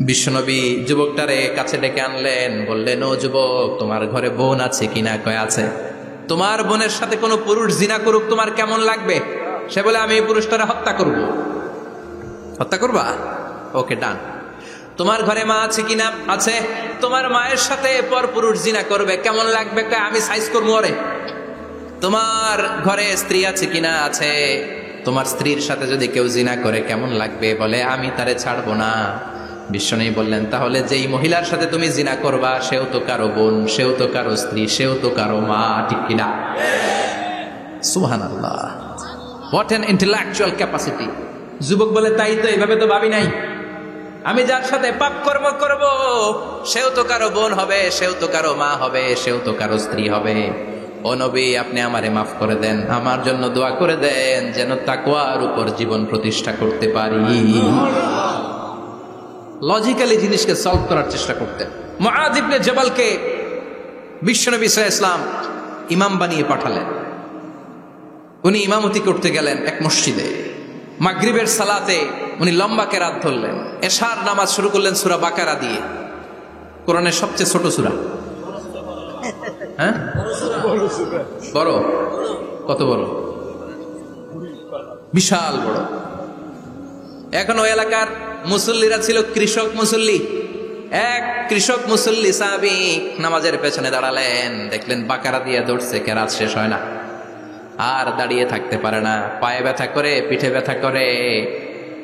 বিশ্বনবী যুবকটারে কাছে ডেকে আনলেন, বললেন, ও যুবক, তোমার ঘরে বোন আছে কিনা? কয় আছে। তোমার বোনের সাথে কোনো পুরুষ জিনা করুক, তোমার কেমন লাগবে? সে বলে, আমি এই পুরুষটারে হত্যা করব। হত্যা করবা? ওকে, ডান। তোমার ঘরে মা আছে কিনা? আছে। তোমার মায়ের সাথে পর পুরুষ জিনা করবে, কেমন লাগবে? আমি সাইজ করবো ওরে। তোমার ঘরে স্ত্রী আছে কিনা? আছে। তোমার স্ত্রীর সাথে যদি কেউ জিনা করে কেমন লাগবে? বলে, আমি তারে ছাড়বো না। বিশ্বনবী বললেন, তাহলে যেই মহিলার সাথে তুমি জিনা করবা, সেও তো কারো বোন, সেও তো কারো স্ত্রী, সেও তো কারো মা, ঠিক কিনা? সুবহানাল্লাহ, হোয়াট অ্যান ইন্টেলেকচুয়াল ক্যাপাসিটি। যুবক বলে, তাই তো, এইভাবে তো ভাবি নাই। আমি যার সাথে পাপ কর্ম করব, সেও তো কারো বোন হবে, সেও তো কারো মা হবে, সেও তো কারো স্ত্রী হবে। ও নবী, আপনি আমারে মাফ করে দেন, আমার জন্য দোয়া করে দেন, যেন তাকওয়ার উপর জীবন প্রতিষ্ঠা করতে পারি। লজিক্যালি জিনিসকে সলভ করার চেষ্টা করতেন। মুআয ইবনে জাবালকে বিশ্বনবী সাল্লাল্লাহু আলাইহি ওয়াসাল্লাম ইমাম বানিয়ে পাঠালেন। উনি ইমামতি করতে গেলেন এক মসজিদে। মাগরিবের সালাতে উনি লম্বা কেরাত ধরলেন। এশার নামাজ শুরু করলেন সূরা বাকারা দিয়ে, কোরআনের সবচেয়ে ছোট সূরা। হ্যাঁ, বড়? কত বড়? বিশাল বড়। এখন ওই এলাকার মুসল্লিরা ছিল কৃষক মুসল্লি। এক কৃষক মুসল্লি সাহাবী নামাজের পেছনে দাঁড়ালেন, দেখলেন বাকারা দিয়ে দৌড়ছে, কেরাত শেষ হয় না, আর দাঁড়িয়ে থাকতে পারে না, পায়ে ব্যথা করে, পিঠে ব্যথা করে।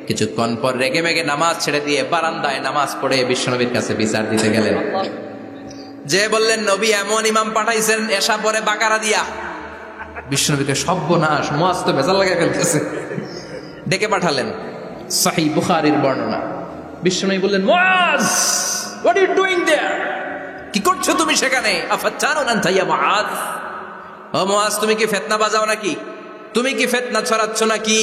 কিছুক্ষণ পর রেগে মেগে নামাজ ছেড়ে দিয়ে বারান্দায় নামাজ পড়ে বিশ্বনবীর কাছে বিচার দিতে গেলেন। যে বললেন, নবী এমন ইমাম পাঠাইছেন এশা পরে বাকারা দিয়া। বিশ্বনবীকে সর্বনাশ, মুআয তো ভেজাল লাগাই ফেলতেছে। ডেকে পাঠালেন, সহিহ বুখারীর বর্ণনা। বিশ্বনবী বললেন, মুআয, হোয়াট আর ইউ ডুইং দেয়ার? কি করছো তুমি সেখানে? আফাতানুন আনতা ইয়া মুআয? ও মুআজ, তুমি কি ফিতনা বাজাও নাকি? তুমি কি ফিতনা ছড়াচ্ছ নাকি?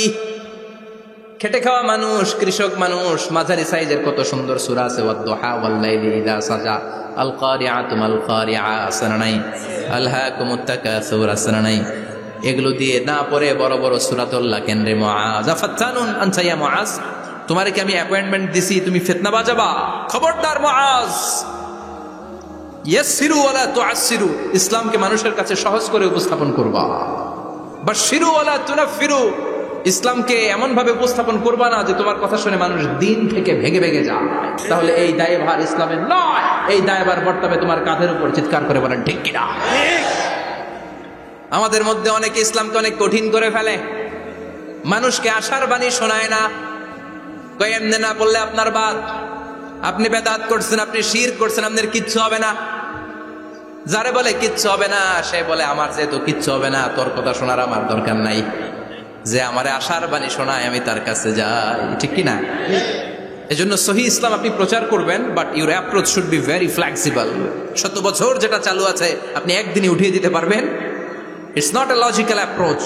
খেটে খাওয়া মানুষ, কৃষক মানুষ, মাঝারি সাইজের কত সুন্দর সূরা আছে, ওয়াদ-দুহা ওয়াল-লাইলি ইযা সাজা, আল কারিআতু মাল কারিআ, আসনা নাই, আলহাকুমুত তাকাসুর, আসনা নাই। এগুলো দিয়ে না পড়ে বড় বড় সূরাতুল্লাহ কেন্দ্রে মুআজ, আফাতানুন আনতা ইয়া মুআজ, তোমারে কি আমি অ্যাপয়েন্টমেন্ট দিছি তুমি ফিতনা বাজাবা? খবরদার মুআজ, ইয়াসসিরু ওয়ালা তুআসসিরু, ইসলামকে মানুষের কাছে সহজ করে উপস্থাপন করবা। বাশশিরু ওয়ালা তুনাফফিরু, ইসলামকে এমন ভাবে উপস্থাপন করবা না যে তোমার কথা শুনে মানুষ দিন থেকে ভেগে ভেগে যায়। তাহলে এই দায়ভার ইসলামের নয়, এই দায়ভার বর্তাবে তোমার কাঁধের উপর। চিৎকার করে বলেন ঠিক কিনা? আমাদের মধ্যে অনেকে ইসলামকে অনেক কঠিন করে ফেলে, মানুষকে আশার বাণী শোনায় না, কয় এমনি না বললে আপনার বাদ, আপনি বেদাত করছেন, আপনি শিরক করছেন, আপনার কিচ্ছু হবে না। যারে বলে কিচ্ছু হবে না, সে বলে আমার যেহেতু কিচ্ছু হবে না, তোর কথা শোনার আমার দরকার নাই। যে আমারে আশার বাণী শোনায় আমি তার কাছে যাই, ঠিক কিনা? এজন্য সহি ইসলাম আপনি প্রচার করবেন, but your approach should be very flexible. 100 বছর যেটা চালু আছে আপনি একদিনে উঠিয়ে দিতে পারবেন? It's not a logical approach.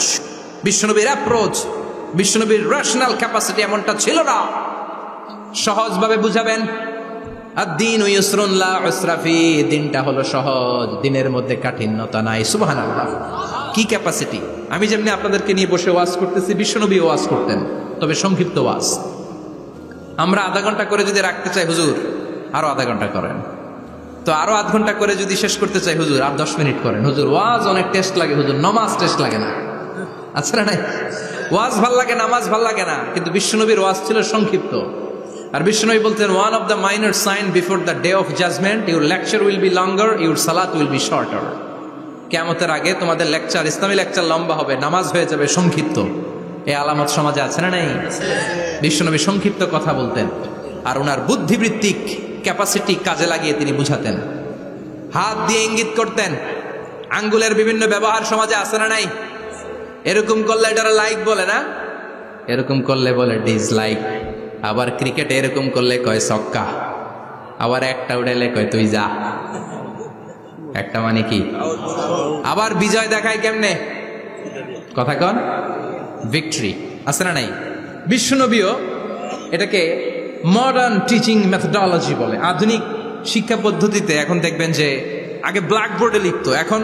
বিশ্বনবীর অ্যাপ্রোচ, বিশ্বনবীর রেশনাল ক্যাপাসিটি এমনটা ছিল না। সহজভাবে বুঝাবেন, আদ-দীন ইউসরুন লা উসরা ফি, দিনটা হলো সহজ, দিনের মধ্যে কাঠিন্যতা নাই। সুবহানাল্লাহ, কি ক্যাপাসিটি! আমি যেমনি আপনাদেরকে নিয়ে বসে ওয়াজ করতেছি, বিশ্বনবী ওয়াজ করতেন, তবে সংক্ষিপ্ত ওয়াজ। আমরা আধা ঘন্টা করে যদি রাখতে চাই, হুজুর আরো আধা ঘন্টা করেন, তো আরো আধ ঘন্টা করে যদি শেষ করতে চাই, হুজুর আর 10 মিনিট করেন। হুজুর ওয়াজ অনেক টেস্ট লাগে, হুজুর নামাজ টেস্ট লাগে না। আচ্ছা না নাই? ওয়াজ ভাল লাগে, নামাজ ভাল লাগে না, কিন্তু বিশ্বনবীর ওয়াজ ছিল সংক্ষিপ্ত। আর বিশ্বনবী বলতেন, one of the minor sign before the day of judgement, your lecture will be longer, your সালাত উইল বি শর্টার। কিয়ামতের আগে তোমাদের লেকচার, ইসলামী লেকচার লম্বা হবে, নামাজ হয়ে যাবে সংক্ষিপ্ত। এই আলামত সমাজে আছে না নাই? বিশ্বনবী সংক্ষিপ্ত কথা বলতেন, আর ওনার বুদ্ধিবৃত্তিক ক্যাপাসিটি কাজে লাগিয়ে তিনি বুঝাতেন। হাত দিয়ে ইঙ্গিত করতেন, আঙ্গুলের বিভিন্ন ব্যবহার সমাজে আছে না নাই? এরকম করলে এটারা লাইক বলে না, এরকম করলে বলে ডিসলাইক। আবার ক্রিকেটে এরকম করলে কয় ছক্কা, আবার একটা উড়াইলে কয় তুই যা। একটা মানে কি? আবার বিজয় দেখায় কেমনে? কথা কন, ভিক্টরি। আছে না নাই? বিশ্বনবীও এটাকে মডার্ন টিচিং মেথোডোলজি বলে। আধুনিক শিক্ষা পদ্ধতিতে এখন দেখবেন যে আগে ব্ল্যাক বোর্ডে লিখতো, এখন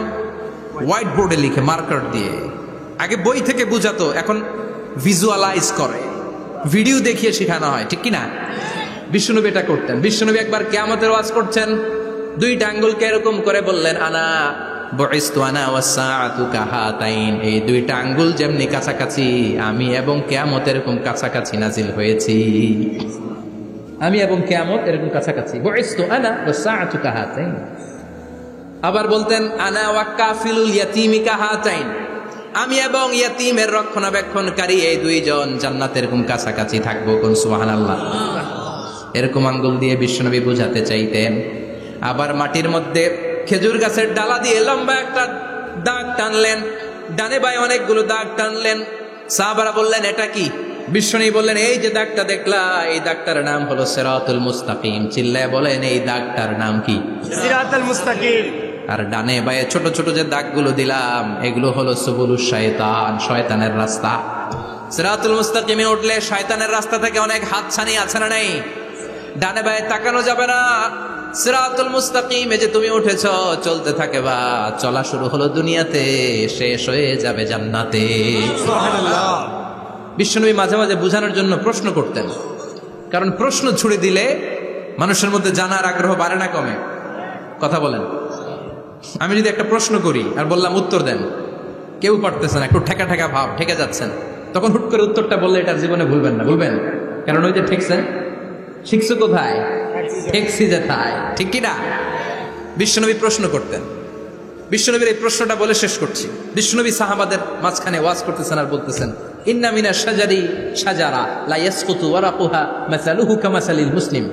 হোয়াইট বোর্ডে লিখে মার্কার দিয়ে। আগে বই থেকে বুঝাতো, এখন ভিজুয়ালাইজ করে, ভিডিও দেখিয়ে শেখানো হয়, ঠিক কিনা? বিশ্বনবী এটা করতেন। বিশ্বনবী একবার কিয়ামতের ওয়াজ করছেন, দুইটা আঙ্গুলকে এরকম করে বললেন, আনা বুইসতু আনা ওয়াস সাআতু কাহাতাইন, এই দুইটা আঙ্গুল যেমনি কাছাকাছি, আমি এবং কিয়ামত এরকম কাছাকাছি নাজিল হয়েছি। আমি এবং কিয়ামত এরকম কাছাকাছি। বুইসতু আনা ওয়াস সাআতু কাহাতাইন। আবার বলতেন, আনা ওয়া কাফিলুল ইয়াতীমি কাহাতাইন, আমি এবং ইয়াতীমের রক্ষণাবেক্ষণকারী এই দুইজন জান্নাতে এরকম কাছাকাছি থাকবো। কোন সুবহানাল্লাহ। এরকম আঙ্গুল দিয়ে বিশ্বনবী বুঝাতে চাইতেন। আবার মাটির মধ্যে খেজুর গাছের ডালা দিয়ে লম্বা একটা দাগ টানলেন, ডানে বায়ে অনেকগুলো দাগ টানলেন। সাহাবারা বললেন, এটা কি? বিশ্বনবী বললেন, এই যে দাগটা দেখলা, এই দাগটার নাম হলো সিরাতুল মুস্তাকিম। চিল্লায় বলেন, এই দাগটার নাম কি? সিরাতুল মুস্তাকিম। আর ডানে বায়ে ছোট ছোট যে দাগগুলো দিলাম, এগুলো হলো সুবুলুশ শায়তান, শয়তানের রাস্তা। সিরাতুল মুস্তাকিমে উঠলে শয়তানের রাস্তা থেকে অনেক হাতছানি আছে না নাই? ডানে বায়ে তাকানো যাবে না। সিরাতুল মুস্তাকিমে যে তুমি উঠেছ, চলতে থাকে বা চলা শুরু হলো দুনিয়াতে, শেষ হয়ে যাবে জান্নাতে। সুবহানাল্লাহ। বিশ্বনবী মাঝে মাঝে বোঝানোর জন্য প্রশ্ন করতেন, কারণ প্রশ্ন ছুড়ে দিলে মানুষের মধ্যে জানার আগ্রহ বাড়ে না কমে? কথা বলেন। আমি যদি একটা প্রশ্ন করি আর বললাম উত্তর দেন, কেউ পারতেছে না, একটু ঠেকা ঠেকা ভাব, ঠেকে যাচ্ছেন, তখন হুট করে উত্তরটা বললে এটার জীবনে ভুলবেন না, ভুলবেন? কারণ ওই যে ঠেকছেন, শিখছো কোথায়? ঠেকছি যেথায়, ঠিক কিনা? বিশ্বনবী প্রশ্ন করতেন। বিশ্বনবীর এই প্রশ্নটা বলে শেষ করছি। বিশ্বনবী সাহাবাদের মাঝখানে ওয়াজ করতেছেন আর বলতেছেন, ইন্না মিনাশ শাজারি শাজারা লা ইয়াসকুতু ওয়ারাকুহা মাসালুহু কামাসালিল মুসলিম।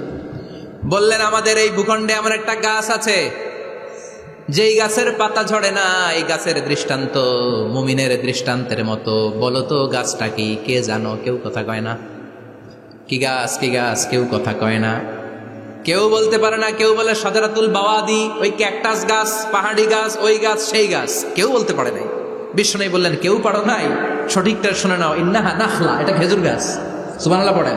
বললেন, আমাদের এই ভূখণ্ডে এমন একটা গাছ আছে, যেই গাছের পাতা ঝরে না, এই গাছের দৃষ্টান্ত মুমিনের দৃষ্টান্তের মতো। বলো তো গাছটা কি? কে জানো? কেউ কথা কয় না। কি গাছ? কি গাছ? কেউ কথা কয় না, কেউ বলতে পারে না। কেউ বলে শাজারাতুল বাওয়াদি, ওই ক্যাকটাস গাছ, পাহাড়ি গাছ, ওই গাছ, সেই গাছ, কেউ বলতে পারে নাই। বিষ্ণু বললেন কেউ পারো নাই, সঠিকটা শুনে নাও, ইন্নাহা নাখলা, এটা খেজুর গাছ। সুবহানাল্লাহ পড়ে।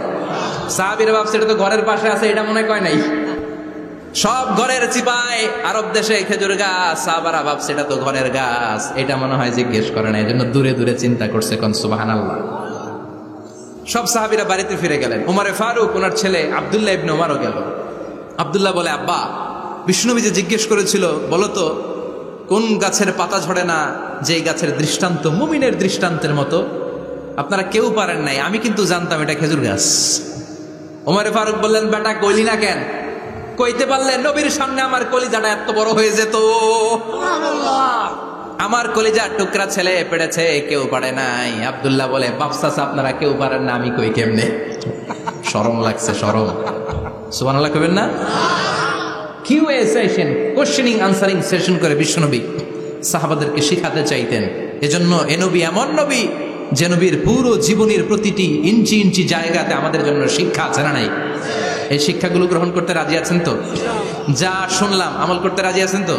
সাহাবীরা ভাবছে এটা তো ঘরের পাশে আছে, এটা মনে কয় নাই। সব ঘরের চিপায় আরব দেশে খেজুর গাছ, সাহাবারা ভাবছে এটা তো ঘরের গাছ, এটা মনে হয় জিজ্ঞেস করে না, এজন্য দূরে দূরে চিন্তা করছে। কোন সুবহানাল্লাহ। সব সাহাবীরা বাড়িতে ফিরে গেলেন। উমরে ফারুক ওনার ছেলে আব্দুল্লাহ ইবনে উমরও গেল। আব্দুল্লাহ বলে, আব্বা বিষ্ণুনবী যে জিজ্ঞেস করেছিল বলো তো কোন গাছের পাতা ঝরে না, যে গাছের দৃষ্টান্ত মুমিনের দৃষ্টান্তের মতো, আপনারা কেউ পারেন নাই, আমি কিন্তু জানতাম এটা খেজুর গাছ। ওমরে ফারুক বললেন, বেটা কইলি না কেন? কইতে পারলে নবীর সামনে আমার কলিজাটা এত বড় হয়ে যেত। আমার কলিজার টুকরা ছেলে পেড়েছে, কেউ পারে নাই। আব্দুল্লাহ বলে, বাপসাস আপনারা কেউ পারেন না, আমি কই কেমনে? শরম লাগছে, শরম। সুবহানাল্লাহ কইবেন না? QA session, questioning answering session করে বিশ্বনবী সাহাবাদেরকে শিখাতে চাইতেন। এজন্য এ নবী এমন নবী যে নবীর পুরো জীবনের প্রতিটি ইঞ্চি ইঞ্চি জায়গাতে আমাদের জন্য শিক্ষা আছে না নাই? এই শিক্ষাগুলো গ্রহণ করতে রাজি আছেন তো? যা শুনলাম আমল করতে রাজি আছেন তো?